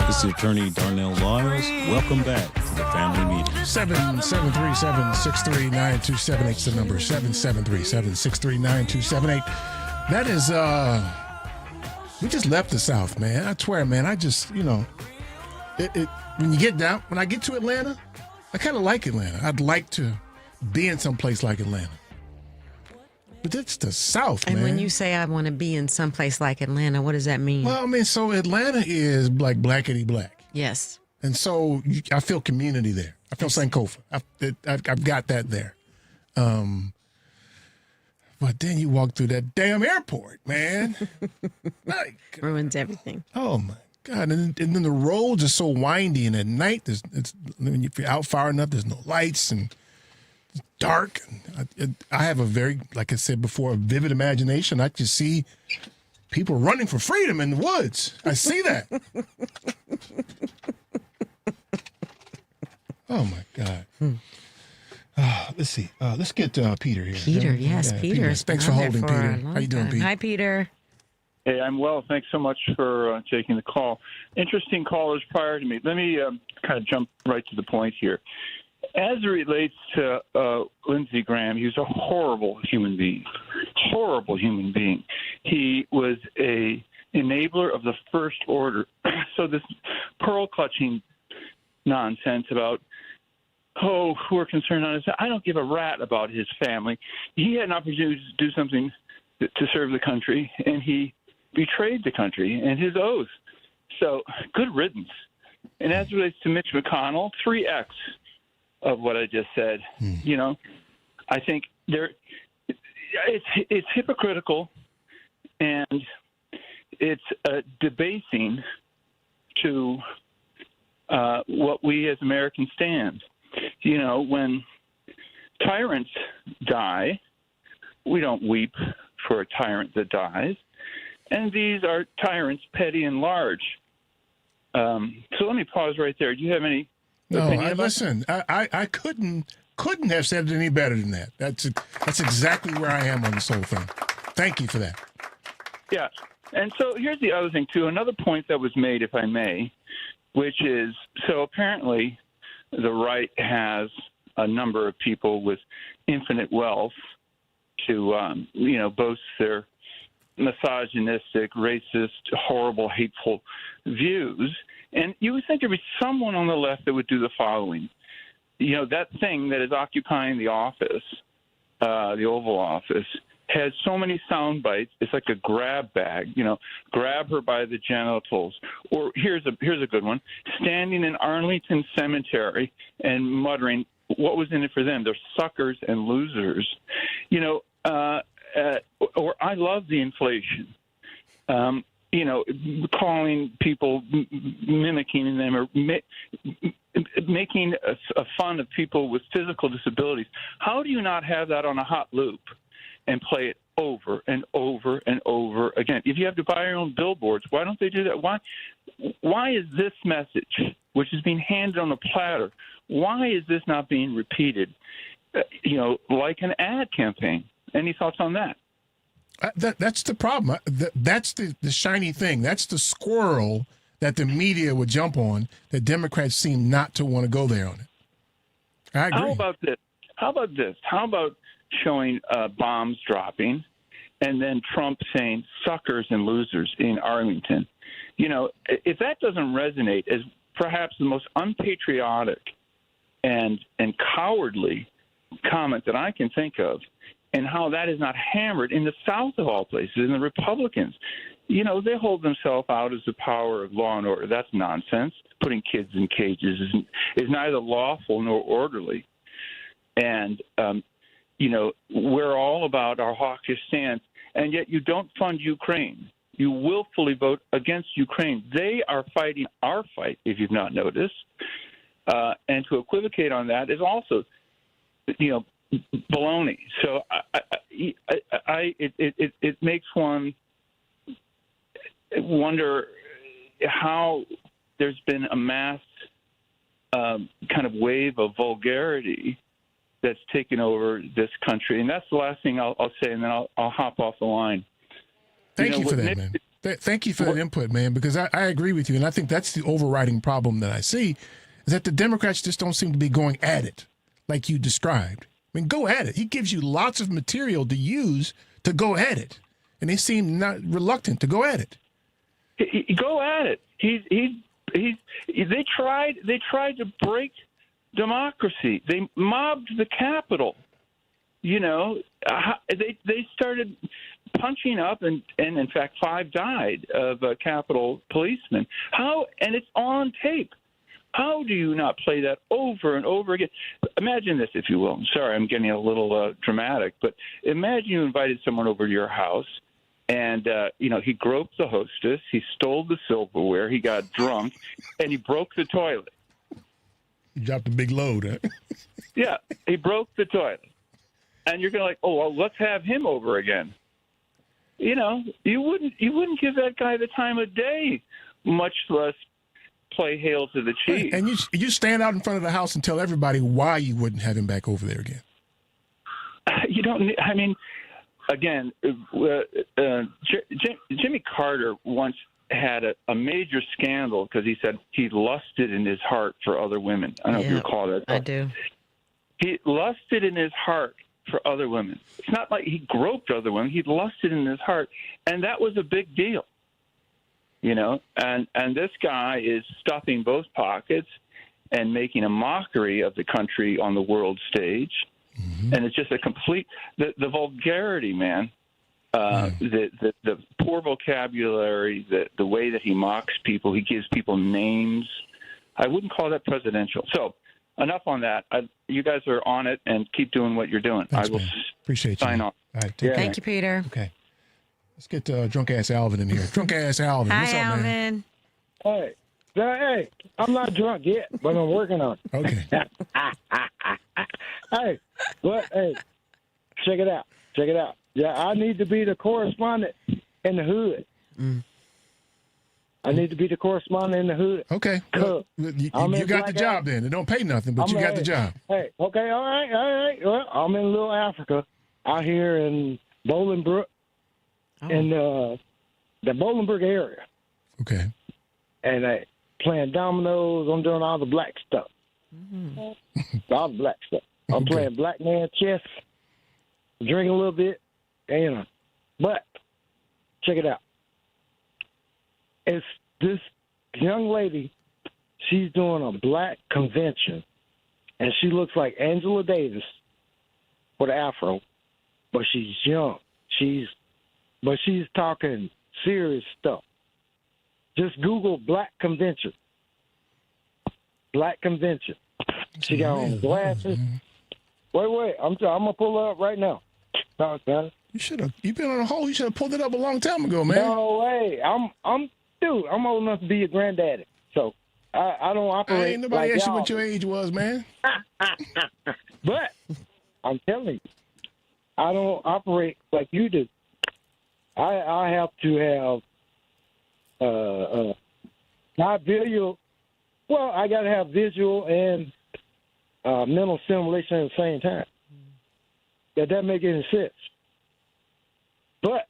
This is Attorney Darnell Lyles. Welcome back to the family meeting. 773-763-9278 is the number. 773-763-9278. That is, we just left the South, man. I swear, man, I just, when you get down, when I get to Atlanta, I kind of like Atlanta. I'd like to be in some place like Atlanta. But it's the South, man. And when you say I want to be in some place like Atlanta, what does that mean? Well, I mean, so Atlanta is like blackety black. Yes. And so I feel community there. I feel Sankofa. I've got that there. But then you walk through that damn airport, man. Ruins everything. Oh my God! And then the roads are so windy, and at night, if you're out far enough, there's no lights and it's dark. I have a very, like I said before, a vivid imagination. I just see people running for freedom in the woods. I see that. Oh my God. Let's see. Let's get Peter here. Peter, yes, Peter. Thanks for holding, Peter. How you doing, Pete? Hi, Peter. Hey, I'm well. Thanks so much for taking the call. Interesting callers prior to me. Let me kind of jump right to the point here. As it relates to Lindsey Graham, he was a horrible human being. Horrible human being. He was a enabler of the First Order. So this pearl-clutching nonsense about, we're concerned on his. I don't give a rat about his family. He had an opportunity to do something to serve the country, and he betrayed the country and his oath. So good riddance. And as it relates to Mitch McConnell, 3X of what I just said. You know, I think it's hypocritical, and it's debasing to what we as Americans stand. You know, when tyrants die, we don't weep for a tyrant that dies. And these are tyrants, petty and large. So let me pause right there. Do you have any opinion about listen, I couldn't have said it any better than that. That's exactly where I am on this whole thing. Thank you for that. Yeah. And so here's the other thing, too. Another point that was made, if I may, which is, so apparently the right has a number of people with infinite wealth to, boast their misogynistic, racist, horrible, hateful views. And you would think there'd be someone on the left that would do the following. You know, that thing that is occupying the office, the Oval Office, has so many sound bites. It's like a grab bag, grab her by the genitals. Or here's a good one: standing in Arlington Cemetery and muttering, "What was in it for them? They're suckers and losers." Or I love the inflation. Calling people, mimicking them, or making a fun of people with physical disabilities. How do you not have that on a hot loop and play it over and over and over again? If you have to buy your own billboards, why don't they do that? Why is this message, which is being handed on a platter, why is this not being repeated, like an ad campaign? Any thoughts on that? That's the problem. That's the shiny thing. That's the squirrel that the media would jump on, that Democrats seem not to want to go there on it. I agree. How about this? How about showing bombs dropping and then Trump saying suckers and losers in Arlington? If that doesn't resonate as perhaps the most unpatriotic and cowardly comment that I can think of, and how that is not hammered in the South of all places, in the Republicans. They hold themselves out as the power of law and order. That's nonsense. Putting kids in cages is neither lawful nor orderly. And, we're all about our hawkish stance, and yet you don't fund Ukraine. You willfully vote against Ukraine. They are fighting our fight, if you've not noticed. And to equivocate on that is also, baloney. So it makes one wonder how there's been a mass kind of wave of vulgarity that's taken over this country, and that's the last thing I'll say, and then I'll hop off the line. Thank you for that, man. Thank you for that input, man, because I agree with you, and I think that's the overriding problem that I see, is that the Democrats just don't seem to be going at it like you described. I mean, go at it. He gives you lots of material to use to go at it, and they seem not reluctant to go at it. Go at it. They tried to break democracy. They mobbed the Capitol. They started punching up, and in fact 5 died of Capitol policemen. How? And it's on tape. How do you not play that over and over again? Imagine this, if you will. I'm sorry, I'm getting a little dramatic, but imagine you invited someone over to your house, and he groped the hostess, he stole the silverware, he got drunk, and he broke the toilet. You dropped a big load, huh? Yeah, he broke the toilet, and you're gonna let's have him over again. You wouldn't give that guy the time of day, much less play hail to the chief. And you stand out in front of the house and tell everybody why you wouldn't have him back over there again. You don't. I mean, again, Jimmy Carter once had a major scandal because he said he lusted in his heart for other women. I don't know if you recall that. I do. He lusted in his heart for other women. It's not like he groped other women. He lusted in his heart, and that was a big deal. And this guy is stuffing both pockets and making a mockery of the country on the world stage. Mm-hmm. And it's just a complete the vulgarity, man. The poor vocabulary, the way that he mocks people, he gives people names. I wouldn't call that presidential. So enough on that. You guys are on it, and keep doing what you're doing. Thanks, I will man. Appreciate you. sign off. All right, take care. Thank you, Peter. Okay. Let's get drunk ass Alvin in here. Drunk ass Alvin. Hi, What's up, Alvin. man? Hey, I'm not drunk yet, but I'm working on it. Okay. Hey, check it out. Yeah, I need to be the correspondent in the hood. I need to be the correspondent in the hood. Okay. Well, you got the job then. It don't pay nothing, but you got the job. Hey, okay, all right. Well, I'm in Little Africa out here in Bolingbrook, in the Bolingbrook area. Okay. And playing dominoes. I'm doing all the black stuff. All the black stuff. I'm playing black man chess, drinking a little bit, But check it out. It's this young lady. She's doing a black convention, and she looks like Angela Davis with an afro, but she's young. She's talking serious stuff. Just Google black convention. Black convention. She got on glasses. Wait. I'm gonna pull it up right now. You've been on a hole. You should have pulled it up a long time ago, man. No way. I'm old enough to be your granddaddy. So I don't operate. Ain't nobody like asked you y'all. what your age was, man. But I'm telling you, I don't operate like you do. I have to have not visual. Well, I got to have visual and mental simulation at the same time. Does that make any sense? But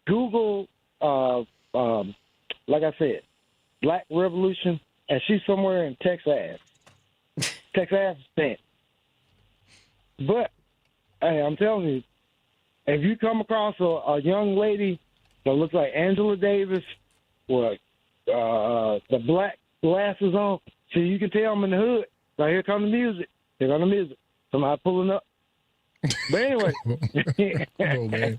Google, like I said, Black Revolution, and she's somewhere in Texas. But hey, I'm telling you, if you come across a young lady that looks like Angela Davis with the black glasses on, so you can tell I'm in the hood. Like, here come the music. Here come the music. Somebody pulling up. But anyway. Come on, man.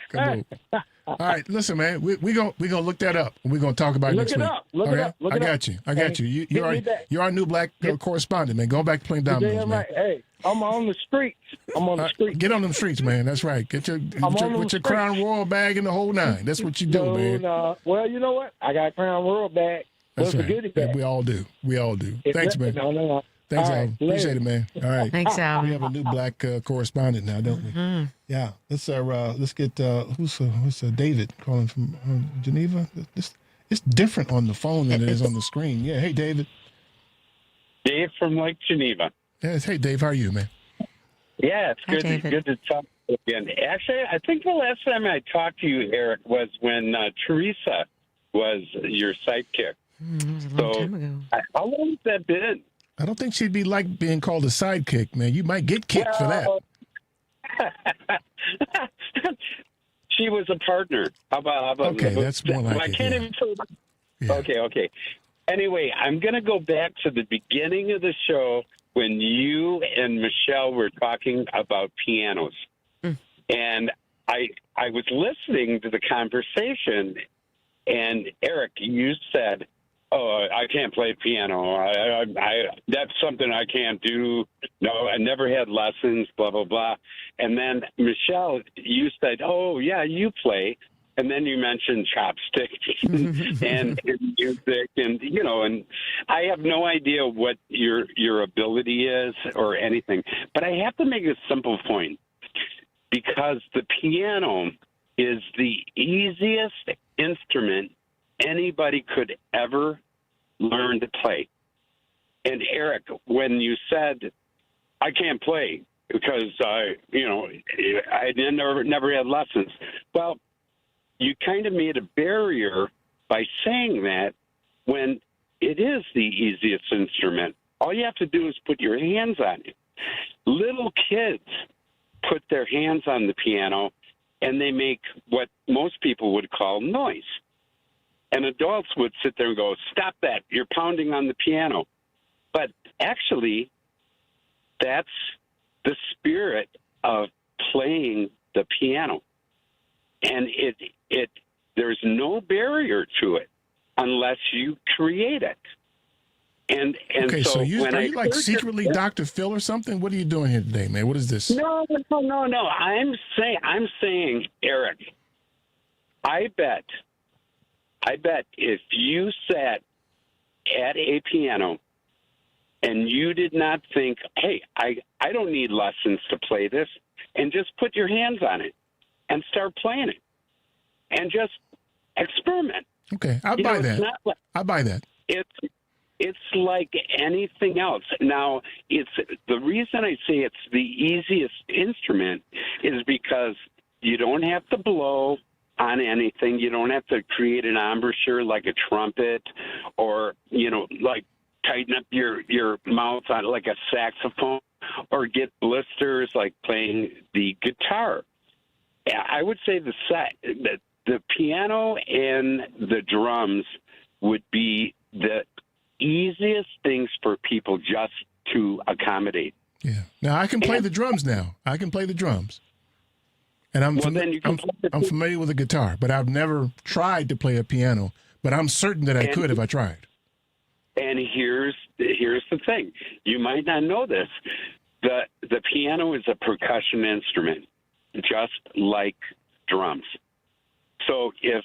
Come on. All right, listen, man. We're gonna look that up. We're gonna talk about it next week. Look it up. I got you. I got you. You're our new black correspondent, man. Go back to playing dominoes, man. Right. Hey, I'm on the streets. the streets. Get on them streets, man. That's right. Get your Crown Royal bag in the whole nine. That's what you do, man. Well, you know what? I got a Crown Royal bag. That's right. A goodie bag. We all do. Thanks, man. No. Thanks, All Al. right, Appreciate it, man. All right. Thanks, Al. We have a new black correspondent now, don't we? Mm-hmm. Yeah. Let's get who's David calling from Geneva. It's different on the phone than it is on the screen. Yeah. Hey, David. Dave from Lake Geneva. Yes. Hey, Dave. How are you, man? Yeah, it's good to talk to you again. Actually, I think the last time I talked to you, Eric, was when Teresa was your sidekick. That was a long time ago. How long has that been? I don't think she'd be like being called a sidekick, man. You might get kicked for that. She was a partner. How about okay, that's more like I it. can't even say that. Yeah. Okay. Anyway, I'm going to go back to the beginning of the show when you and Michelle were talking about pianos. And I was listening to the conversation, And Eric, you said, "Oh, I can't play piano. I that's something I can't do. No, I never had lessons. Blah blah blah." And then Michelle, you said, "Oh yeah, you play." And then you mentioned chopsticks and music, and and I have no idea what your ability is or anything, but I have to make a simple point, because the piano is the easiest instrument anybody could ever learn to play. And Eric, when you said I can't play because I never had lessons, well, you kind of made a barrier by saying that, when it is the easiest instrument. All you have to do is put your hands on it. Little kids put their hands on the piano and they make what most people would call noise. And adults would sit there and go, "Stop that, you're pounding on the piano." But actually, that's the spirit of playing the piano. And there's no barrier to it unless you create it. And okay, so are you like secretly your, Dr. Phil or something? What are you doing here today, man? What is this? No. I'm saying, Eric, I bet if you sat at a piano and you did not think, "Hey, I don't need lessons to play this," and just put your hands on it and start playing it and just experiment. Okay, I buy that. I buy that. It's like anything else. Now, it's the reason I say it's the easiest instrument is because you don't have to blow on anything. You don't have to create an embouchure like a trumpet, or like tighten up your mouth on like a saxophone, or get blisters like playing the guitar. I would say the piano and the drums would be the easiest things for people just to accommodate. Yeah. Now I can play the drums now. I can play the drums. And I'm familiar with the guitar, but I've never tried to play a piano, but I'm certain that I could if I tried. And here's the thing. You might not know this. The piano is a percussion instrument, just like drums. So if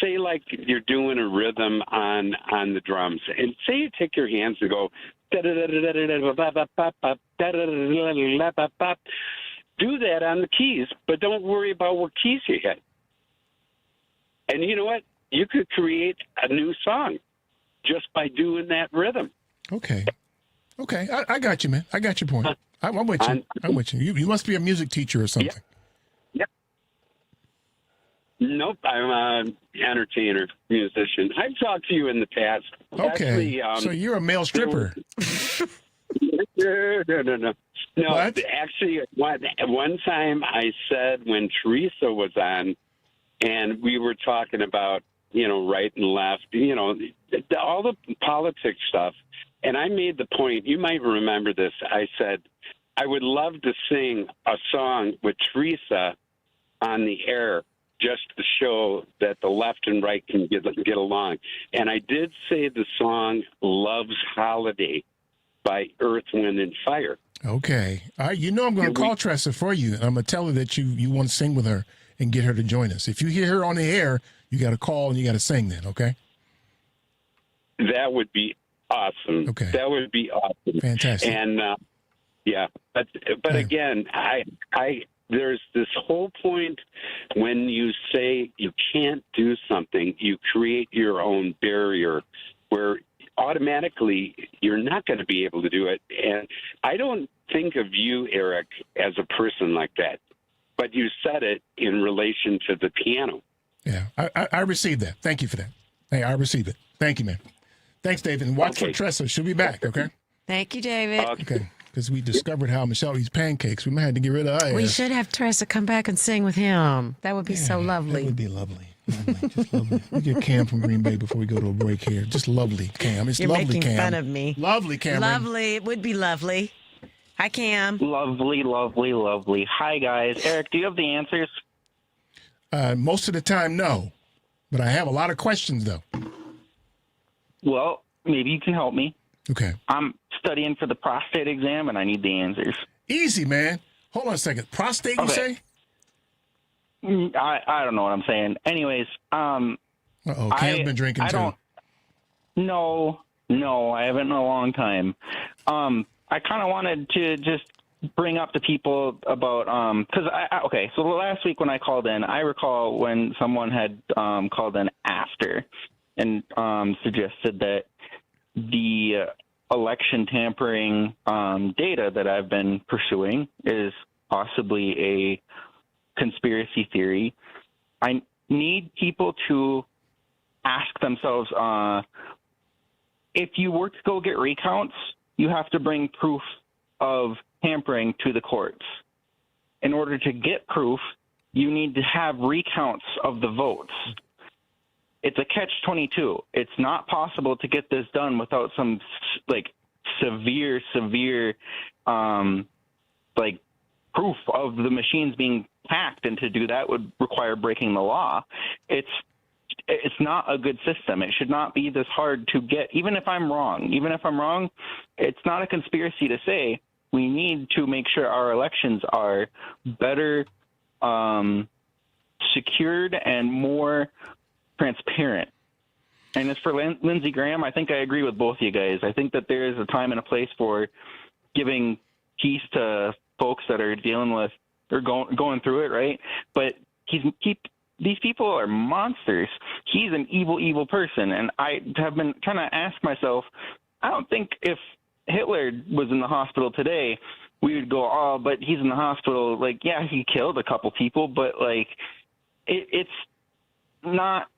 say like you're doing a rhythm on the drums, and say you take your hands and go do that on the keys, but don't worry about what keys you hit. And you know what? You could create a new song just by doing that rhythm. Okay. I got you, man. I got your point. I'm with you. I'm with you. You must be a music teacher or something. Yep. Nope, I'm an entertainer, musician. I've talked to you in the past. Okay. Actually, so you're a male stripper. No. What? Actually, one time I said when Teresa was on, and we were talking about, right and left, all the politics stuff, and I made the point, you might remember this, I said, I would love to sing a song with Teresa on the air just to show that the left and right can get along. And I did say the song Love's Holiday by Earth, Wind, and Fire. Okay. All right. I'm going to call Tressa for you. I'm going to tell her that you want to sing with her and get her to join us. If you hear her on the air, you got to call and you got to sing then, okay? That would be awesome. Okay. That would be awesome. Fantastic. And, but again, there's this whole point when you say you can't do something, you create your own barrier where automatically you're not going to be able to do it. And I don't think of you, Eric, as a person like that, but you said it in relation to the piano. Yeah, I received that. Thank you for that. Hey, I received it. Thank you, man. Thanks, David. And watch for Tressa. She'll be back, okay? Thank you, David. Okay. Because we discovered how Michelle eats pancakes. We might have to get rid of her. We should have Tressa come back and sing with him. That would be so lovely. That would be lovely. Just lovely. We get Cam from Green Bay before we go to a break here. Just lovely, Cam. It's You're lovely, making Cam. fun of me. Lovely, Cameron. Lovely. It would be lovely. Hi, Cam. Lovely, lovely, lovely. Hi, guys. Eric, do you have the answers? Most of the time, no. But I have a lot of questions, though. Well, maybe you can help me. Okay. I'm studying for the prostate exam, and I need the answers. Easy, man. Hold on a second. Prostate, you say? I don't know what I'm saying. Anyways, Cam's been drinking too. No, I haven't in a long time. I kind of wanted to just bring up to people about because so the last week when I called in, I recall when someone had called in after and suggested that the election tampering data that I've been pursuing is possibly a conspiracy theory. I need people to ask themselves, if you were to go get recounts, you have to bring proof of tampering to the courts. In order to get proof, you need to have recounts of the votes. It's a catch-22. It's not possible to get this done without some severe proof of the machines being hacked, and to do that would require breaking the law. It's not a good system. It should not be this hard to get. Even if I'm wrong, it's not a conspiracy to say we need to make sure our elections are better secured and more transparent. And as for Lindsey Graham, I think I agree with both of you guys. I think that there is a time and a place for giving peace to folks that are dealing with or going through it, right? But these people are monsters. He's an evil person. And I have been trying to ask myself, I don't think if Hitler was in the hospital today, we would go, oh, but he's in the hospital. Like, yeah, he killed a couple people, but it's not.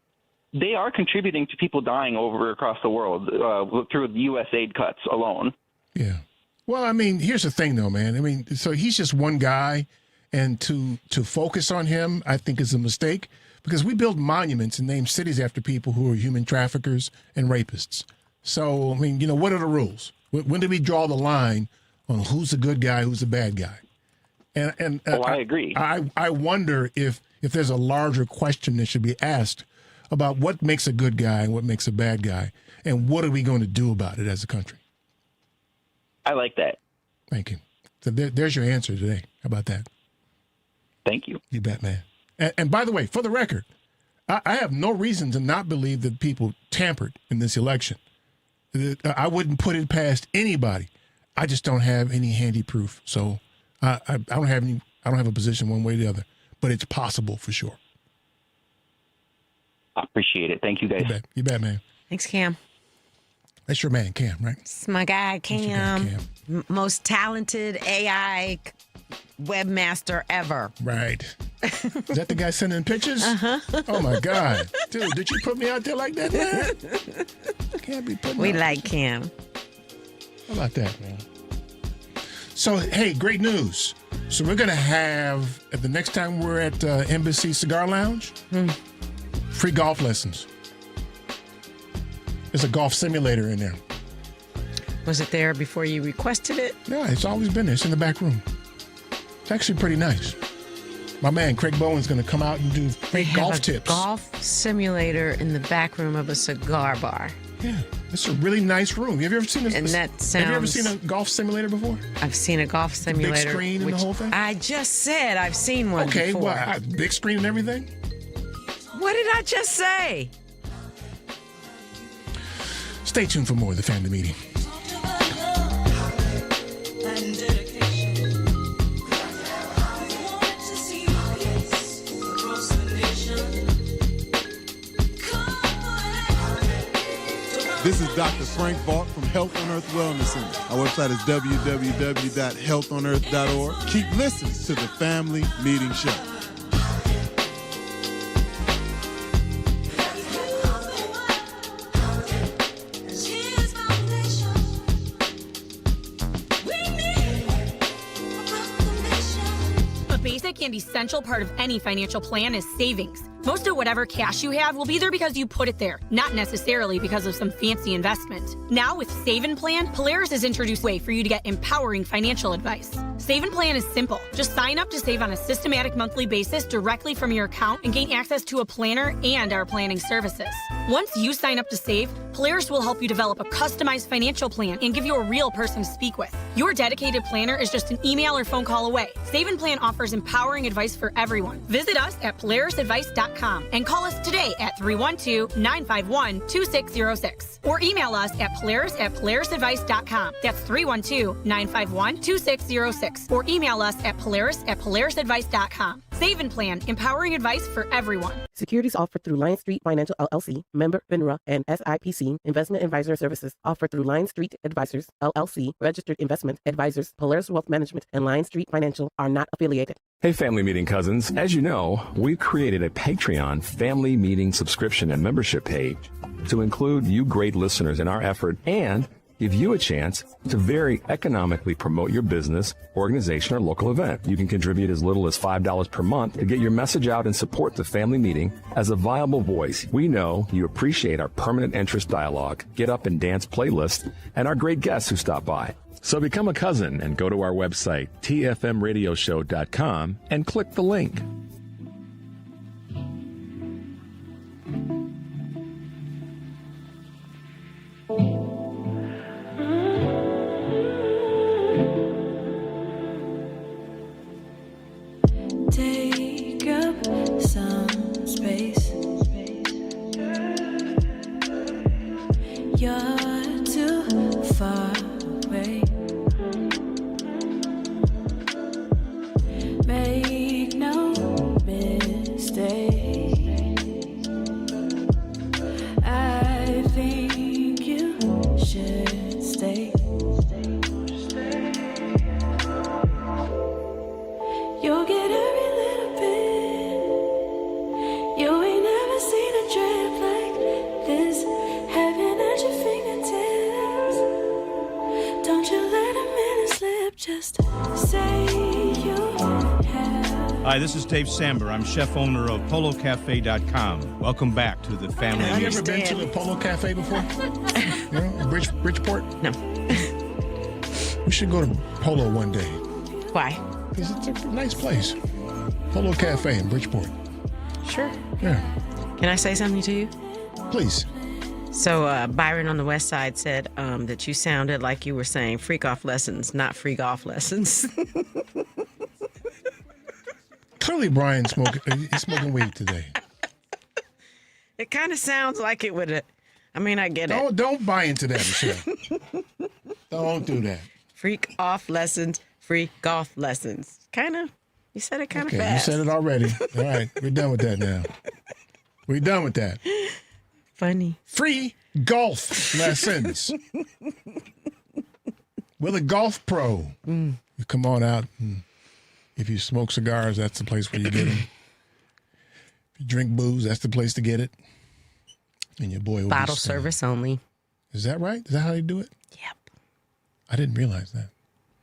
They are contributing to people dying across the world through the U.S. aid cuts alone. Yeah. Well, I mean, here's the thing, though, man. I mean, so he's just one guy, and to focus on him, I think, is a mistake, because we build monuments and name cities after people who are human traffickers and rapists. So, I mean, what are the rules? When do we draw the line on who's a good guy, who's a bad guy? And I agree. I wonder if there's a larger question that should be asked about what makes a good guy and what makes a bad guy, and what are we going to do about it as a country? I like that. Thank you. So there's your answer today. How about that? Thank you. You bet, man. And by the way, for the record, I have no reason to not believe that people tampered in this election. I wouldn't put it past anybody. I just don't have any handy proof. So I don't have a position one way or the other, but it's possible for sure. I appreciate it. Thank you, guys. You bet, man. Thanks, Cam. That's your man, Cam, right? It's my guy, Cam. Most talented AI webmaster ever. Right. Is that the guy sending pictures? Uh-huh. Oh, my God. Dude, did you put me out there like that, man? Can't be putting We out. like Cam. How about that, man? So, hey, great news. So we're going to have, at the next time we're at Embassy Cigar Lounge, free golf lessons. There's a golf simulator in there. Was it there before you requested it? Yeah, it's always been there. It's in the back room. It's actually pretty nice. My man, Craig Bowen's going to come out and do free golf tips. Golf simulator in the back room of a cigar bar. Yeah, it's a really nice room. Have you ever seen And that Have you ever sounds- seen a golf simulator before? I've seen a golf simulator. Big screen and the whole thing? I just said I've seen one Okay, before. well, big screen and everything? What did I just say? Stay tuned for more of the Family Meeting. This is Dr. Frank Vaught from Health on Earth Wellness Center. Our website is www.healthonearth.org. Keep listening to the Family Meeting Show. A basic and essential part of any financial plan is savings. Most of whatever cash you have will be there because you put it there, not necessarily because of some fancy investment. Now with Save and Plan, Polaris has introduced a way for you to get empowering financial advice. Save and Plan is simple. Just sign up to save on a systematic monthly basis directly from your account and gain access to a planner and our planning services. Once you sign up to save, Polaris will help you develop a customized financial plan and give you a real person to speak with. Your dedicated planner is just an email or phone call away. Save and Plan offers empowering advice for everyone. Visit us at polarisadvice.com and call us today at 312-951-2606 or email us at polarisadvice.com. That's 312-951-2606 or email us at polarisadvice.com. Save and Plan, empowering advice for everyone. Securities offered through Lion Street Financial LLC, member FINRA and SIPC. Investment advisor services offered through Lion Street Advisors LLC, registered investment advisors. Polaris Wealth Management and Lion Street Financial are not affiliated. Hey, family meeting cousins. As you know, we've created a Patreon family meeting subscription and membership page to include you great listeners in our effort and give you a chance to very economically promote your business, organization, or local event. You can contribute as little as $5 per month to get your message out and support the family meeting as a viable voice. We know you appreciate our permanent interest dialogue, get up and dance playlist, and our great guests who stop by. So become a cousin and go to our website, tfmradioshow.com, and click the link. Take up some space. You're too far away. Make no mistake. I think you should stay. You'll get every little bit. You ain't never seen a drip like this. Heaven at your fingertips. Don't you let a minute slip. Just say you have. Hi, this is Dave Samber. I'm chef owner of PoloCafe.com. Welcome back to the family. Have you ever been to the Polo Cafe before? No? Bridgeport? No. We should go to Polo one day. Why? Because it's a nice place. Polo Cafe in Bridgeport. Sure. Yeah. Can I say something to you? Please. So Byron on the West Side said that you sounded like you were saying freak off lessons, not free golf lessons. Clearly, Brian's smoking weed today. It kind of sounds like it would. I mean, I get it. Don't buy into that, Michelle. Don't do that. Freak off lessons, free golf lessons. Kind of. You said it kind of fast. You said it already. All right, we're done with that now. We're done with that. Funny. Free golf lessons with a golf pro. You come on out. If you smoke cigars, that's the place where you get them. If you drink booze, that's the place to get it. And your boy will Bottle be service only. Is that right? Is that how they do it? Yep. I didn't realize that.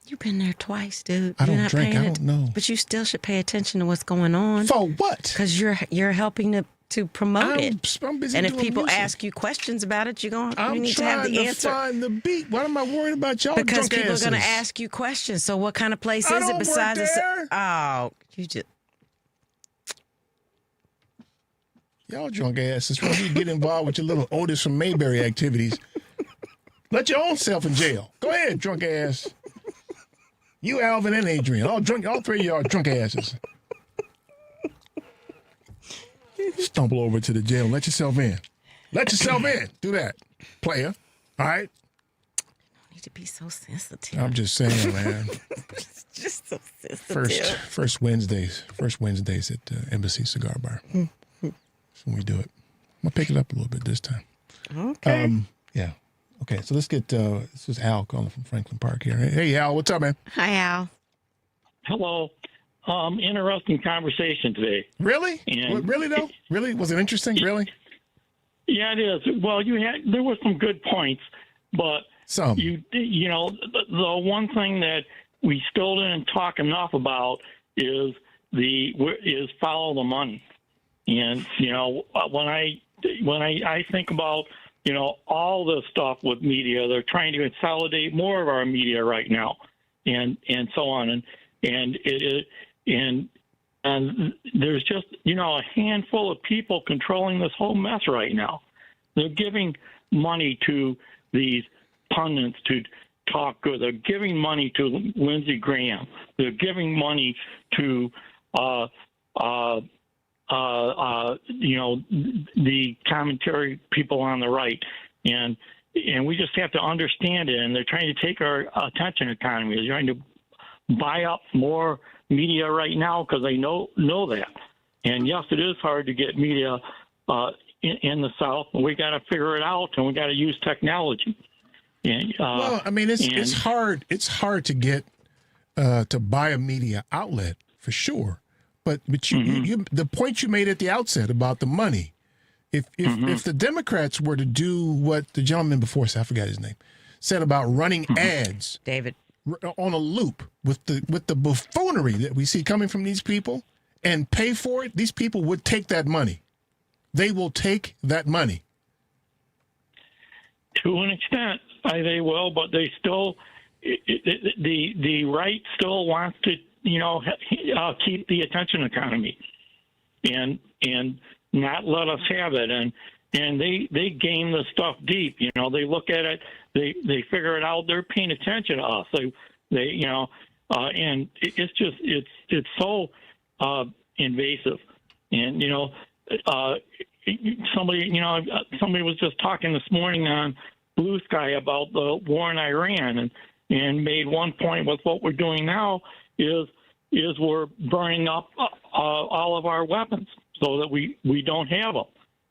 You've been there twice, dude. I You're don't not drink. paying I don't know. But you still should pay attention to what's going on. For what? Because you're helping to promote it. I'm busy and if doing people music. ask you questions about it, you need to have I'm the trying answer. to find the beat. What am I worried about y'all Because drunk people asses? are going to ask you questions. So what kind of place I is don't it besides work there. Oh, you just. Y'all drunk asses. When you get involved with your little Otis from Mayberry activities, let your own self in jail. Go ahead, drunk ass. You, Alvin, and Adrian. All three of y'all drunk asses. Stumble over to the jail and let yourself in. Let yourself in. Do that, player. All right? You need to be so sensitive. I'm just saying, man. Just so sensitive. First Wednesdays at Embassy Cigar Bar. That's when we do it. I'm going to pick it up a little bit this time. Okay. Yeah. Okay, so let's get, this is Al calling from Franklin Park here. Hey, Al, what's up, man? Hi, Al. Hello. Interesting conversation today. Really? And Really, though? Really? Was it interesting? Really? Yeah, it is. Well, there were some good points, but some. The one thing that we still didn't talk enough about is follow the money. And when I think about all the stuff with media, they're trying to consolidate more of our media right now, and so on, and there's just a handful of people controlling this whole mess right now. They're giving money to these pundits to talk good. They're giving money to Lindsey Graham. They're giving money to the commentary people on the right, and we just have to understand it. And they're trying to take our attention economy. They're trying to buy up more media right now because they know that. And yes, it is hard to get media in the South, and we got to figure it out, and we got to use technology. And, well, I mean, it's hard. It's hard to get to buy a media outlet for sure. But you the point you made at the outset about the money, if the Democrats were to do what the gentleman before us, I forgot his name, said about running ads, David, on a loop with the buffoonery that we see coming from these people and pay for it, these people would take that money. They will take that money. To an extent, they will, but they still, the right still wants to, keep the attention economy, and not let us have it. And they game the stuff deep. They look at it, they figure it out. They're paying attention to us. And it's so invasive. And somebody was just talking this morning on Blue Sky about the war in Iran, and made one point with what we're doing now is we're burning up all of our weapons so that we don't have them.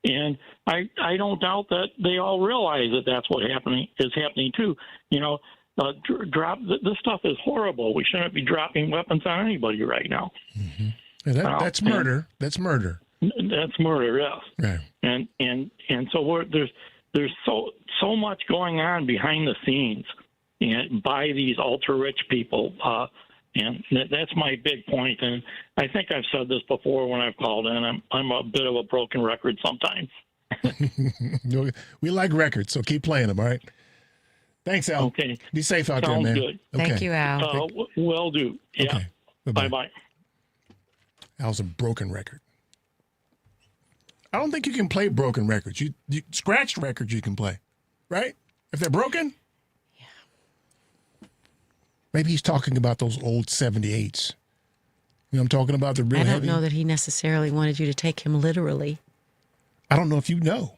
And I don't doubt that they all realize that that's what is happening too. This stuff is horrible. We shouldn't be dropping weapons on anybody right now. Mm-hmm. Yeah, that's murder. That's murder. That's murder, yes. Right. And so there's so much going on behind the scenes, and by these ultra rich people. And that's my big point. And I think I've said this before when I've called in. I'm a bit of a broken record sometimes. We like records, so keep playing them, all right? Thanks, Al. Okay. Be safe out Sounds there, man. good. Okay. Thank you, Al. Will do. Yeah. Okay. Bye-bye. Al's a broken record. I don't think you can play broken records. You scratched records you can play, right? If they're broken? Maybe he's talking about those old 78s. I'm talking about the real I don't heavy. know that he necessarily wanted you to take him literally. I don't know if you know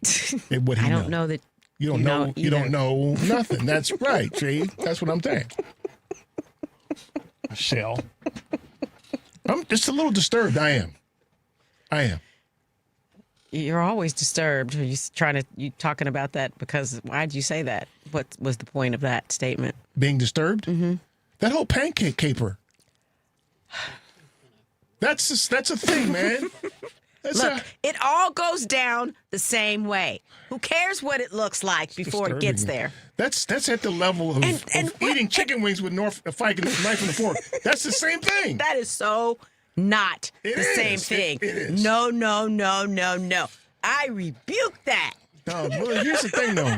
what he I don't know that you don't know. You don't know nothing. That's right, Tree. That's what I'm saying. Michelle. I'm just a little disturbed. I am. You're always disturbed. Are you talking about that because why'd you say that? What was the point of that statement? Being disturbed? Mm-hmm. That whole pancake caper. That's a thing, man. Look, it all goes down the same way. Who cares what it looks like before it gets there? That's at the level of eating chicken wings with a knife and a fork. That's the same thing. That is so not the same thing. It is. No. I rebuke that. No, well, here's the thing, though.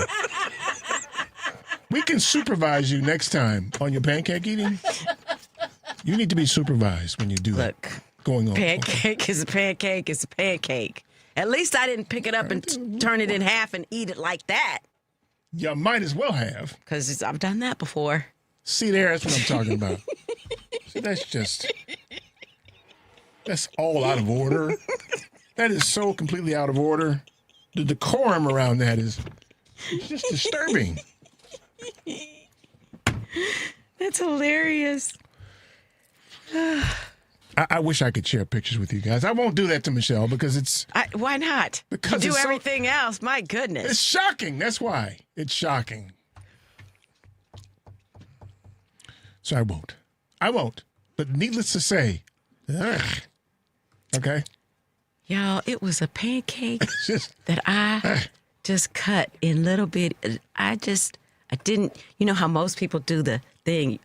We can supervise you next time on your pancake eating. You need to be supervised when you do that. Going on. Pancake is a pancake is a pancake. At least I didn't pick it up and turn it in half and eat it like that. You might as well have. Because I've done that before. See there, that's what I'm talking about. See, that's all out of order. That is so completely out of order. The decorum around that is just disturbing. That's hilarious. I wish I could share pictures with you guys. I won't do that to Michelle because it's... why not? Because you do everything else. My goodness. It's shocking. That's why. It's shocking. So I won't. But needless to say, okay? Y'all, it was a pancake that I just cut in little bit. I didn't, you know how most people do the thing.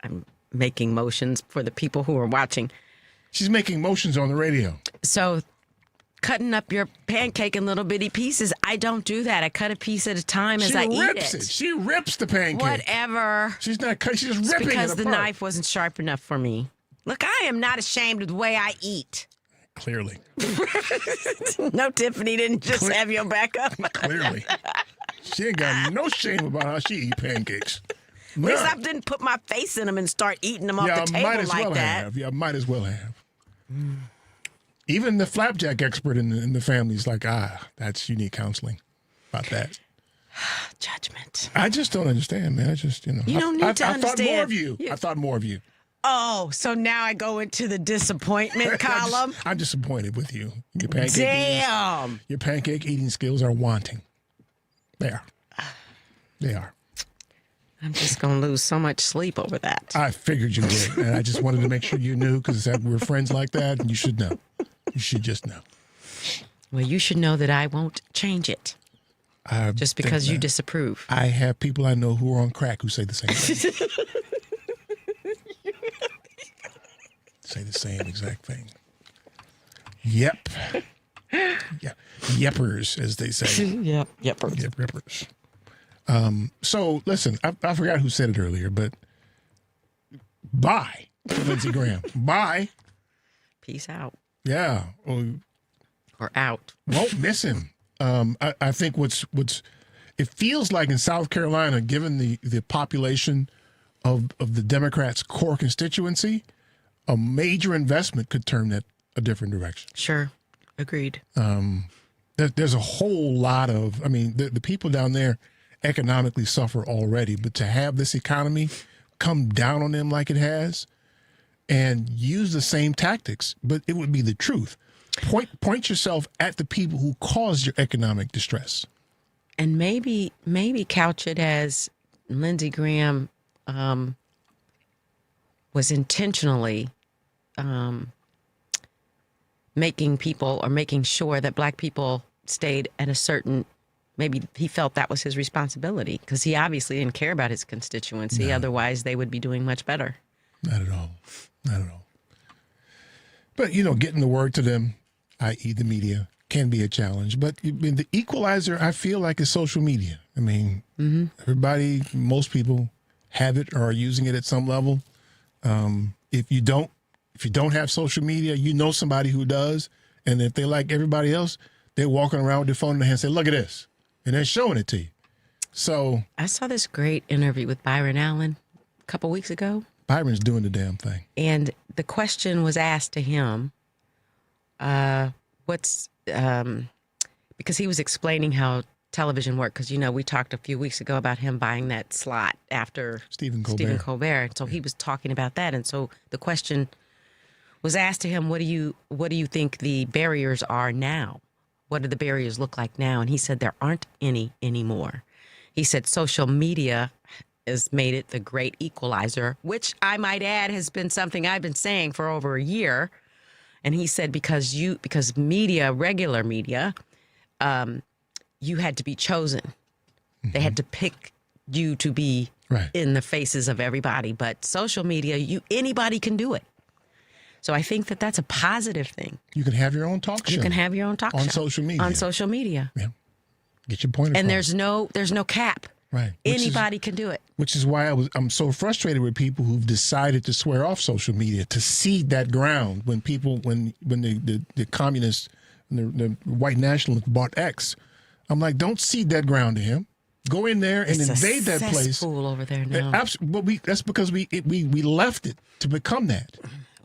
I'm making motions for the people who are watching. She's making motions on the radio. So cutting up your pancake in little bitty pieces. I don't do that. I cut a piece at a time as I eat it. She rips the pancake. Whatever. She's not cutting. She's just It's ripping it because apart. the knife wasn't sharp enough for me. Look, I am not ashamed of the way I eat. Clearly. No, Tiffany didn't just have your back up. Clearly. She ain't got no shame about how she eat pancakes. At least I didn't put my face in them and start eating them off the table might as like well that. have. Yeah, might as well have. Even the flapjack expert in the family is like, that's you need counseling about that. Judgment. I just don't understand, man. I just, You don't need to I thought more understand. of you. I thought more of you. Oh, so now I go into the disappointment column? I'm disappointed with you. Your pancake Damn. your pancake eating skills are wanting. They are. They are. I'm just going to lose so much sleep over that. I figured you would, and I just wanted to make sure you knew because we're friends like that, and you should know. You should just know. Well, you should know that I won't change it just because you disapprove. I have people I know who are on crack who say the same thing. Say the same exact thing. Yep. Yeah. Yeppers, as they say. Yep. Yeppers. Yep, yeppers. So, listen, I forgot who said it earlier, but bye, Lindsey Graham. Bye. Peace out. Yeah. Or out. Won't miss him. I think it feels like in South Carolina, given the population of the Democrats' core constituency, a major investment could turn that a different direction. Sure. Agreed. There's a whole lot of, the people down there economically suffer already, but to have this economy come down on them like it has and use the same tactics, but it would be the truth. Point yourself at the people who caused your economic distress. And maybe couch it as Lindsey Graham was intentionally making sure that black people stayed at a certain, maybe he felt that was his responsibility because he obviously didn't care about his constituency. No. Otherwise, they would be doing much better. Not at all. Not at all. But, getting the word to them, i.e. the media, can be a challenge. But the equalizer, I feel like, is social media. Everybody, most people have it or are using it at some level. If you don't have social media, you know somebody who does. And if they like everybody else, they're walking around with their phone in their hand and say, look at this. And they're showing it to you. So I saw this great interview with Byron Allen a couple weeks ago. Byron's doing the damn thing. And the question was asked to him, because he was explaining how television worked. Because, we talked a few weeks ago about him buying that slot after Stephen Colbert. So he was talking about that. And so the question was asked to him, what do you think the barriers are now? What do the barriers look like now? And he said there aren't any anymore. He said social media has made it the great equalizer, which I might add has been something I've been saying for over a year. And he said because media, regular media, you had to be chosen. Mm-hmm. They had to pick you to be in the faces of everybody. But social media, anybody can do it. So I think that's a positive thing. You can have your own talk show. You can have your own talk show. On social media. On social media. Yeah. Get your point across. And there's no cap. Right. Anybody can do it. Which is why I'm so frustrated with people who've decided to swear off social media, to cede that ground when the communists, the white nationalists bought X. I'm like, don't cede that ground to him. Go in there and invade that place. It's a cesspool over there now. But that's because we left it to become that.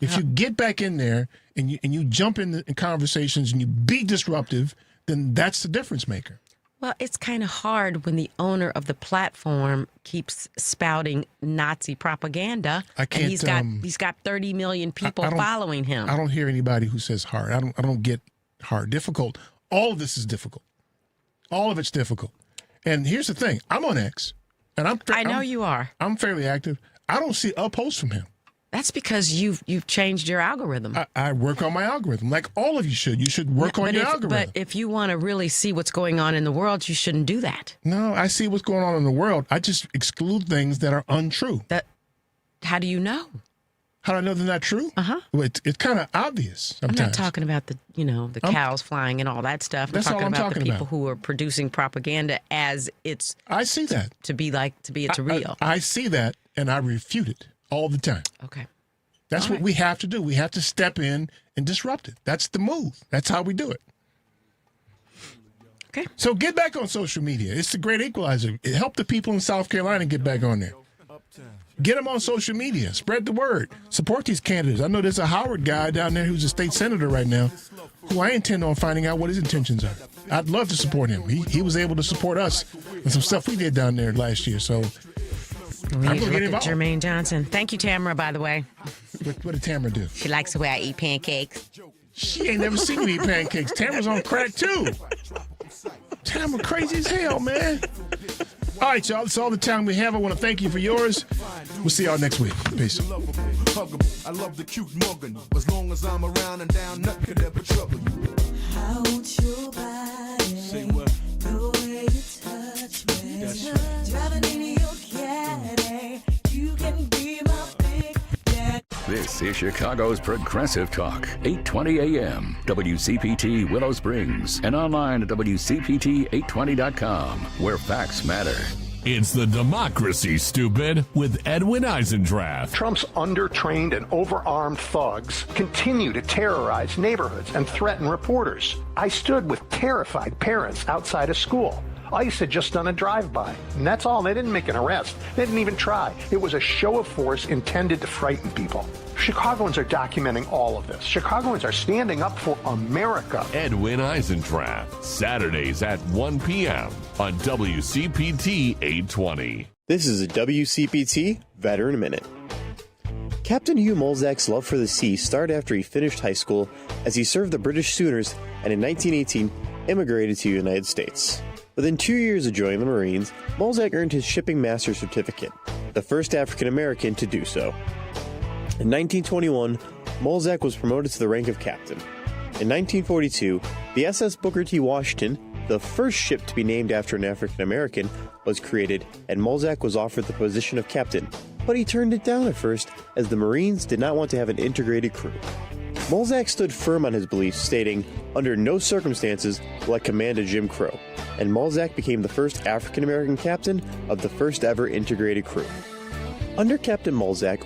If you get back in there and you jump in conversations and you be disruptive, then that's the difference maker. Well, it's kind of hard when the owner of the platform keeps spouting Nazi propaganda. I can't. And he's got 30 million people following him. I don't hear anybody who says hard. I don't get hard. Difficult. All of this is difficult. All of it's difficult. And here's the thing. I'm on X, and I know you are. I'm fairly active. I don't see a post from him. That's because you've changed your algorithm. I work on my algorithm, like all of you should. You should work on your algorithm. But if you want to really see what's going on in the world, you shouldn't do that. No, I see what's going on in the world. I just exclude things that are untrue. How do you know? How do I know they're not true? Well, it's kind of obvious sometimes. I'm not talking about the cows flying and all that stuff. That's all I'm about talking the people about. who are producing propaganda as it's. I see that. It's real. I see that, and I refute it all the time. Okay. That's what we have to do. We have to step in and disrupt it. That's the move. That's how we do it. Okay. So get back on social media. It's the great equalizer. It helped the people in South Carolina get back on there. Get them on social media. Spread the word. Support these candidates. I know there's a Howard guy down there who's a state senator right now who I intend on finding out what his intentions are. I'd love to support him. He was able to support us and some stuff we did down there last year. So We I'm need to going to get look at involved. Jermaine Johnson. Thank you, Tamara, by the way. What did Tamara do? She likes the way I eat pancakes. She ain't never seen me eat pancakes. Tamara's on crack, too. Tamara crazy as hell, man. All right, y'all. That's all the time we have. I want to thank you for yours. We'll see y'all next week. Peace. I love the cute mugging. As long as I'm around and down, nothing could ever trouble you. I want your body. Say what? The way you touch me. That's right. Driving in your caddy. You can be my big daddy. This is Chicago's Progressive Talk, 820 AM, WCPT Willow Springs, and online at WCPT820.com, where facts matter. It's the Democracy, Stupid, with Edwin Eisendrath. Trump's undertrained and overarmed thugs continue to terrorize neighborhoods and threaten reporters. I stood with terrified parents outside a school. ICE had just done a drive-by, and that's all. They didn't make an arrest. They didn't even try. It was a show of force intended to frighten people. Chicagoans are documenting all of this. Chicagoans are standing up for America. Edwin Eisendrath, Saturdays at 1 p.m. on WCPT 820. This is a WCPT Veteran Minute. Captain Hugh Molzak's love for the sea started after he finished high school, as he served the British Sooners and in 1918 immigrated to the United States. Within 2 years of joining the Marines, Molzak earned his Shipping Master Certificate, the first African American to do so. In 1921, Molzak was promoted to the rank of captain. In 1942, the SS Booker T. Washington, the first ship to be named after an African American, was created, and Molzak was offered the position of captain, but he turned it down at first as the Marines did not want to have an integrated crew. Molzak stood firm on his beliefs, stating, "Under no circumstances will I command a Jim Crow," and Molzak became the first African American captain of the first ever integrated crew. Under Captain Molzak,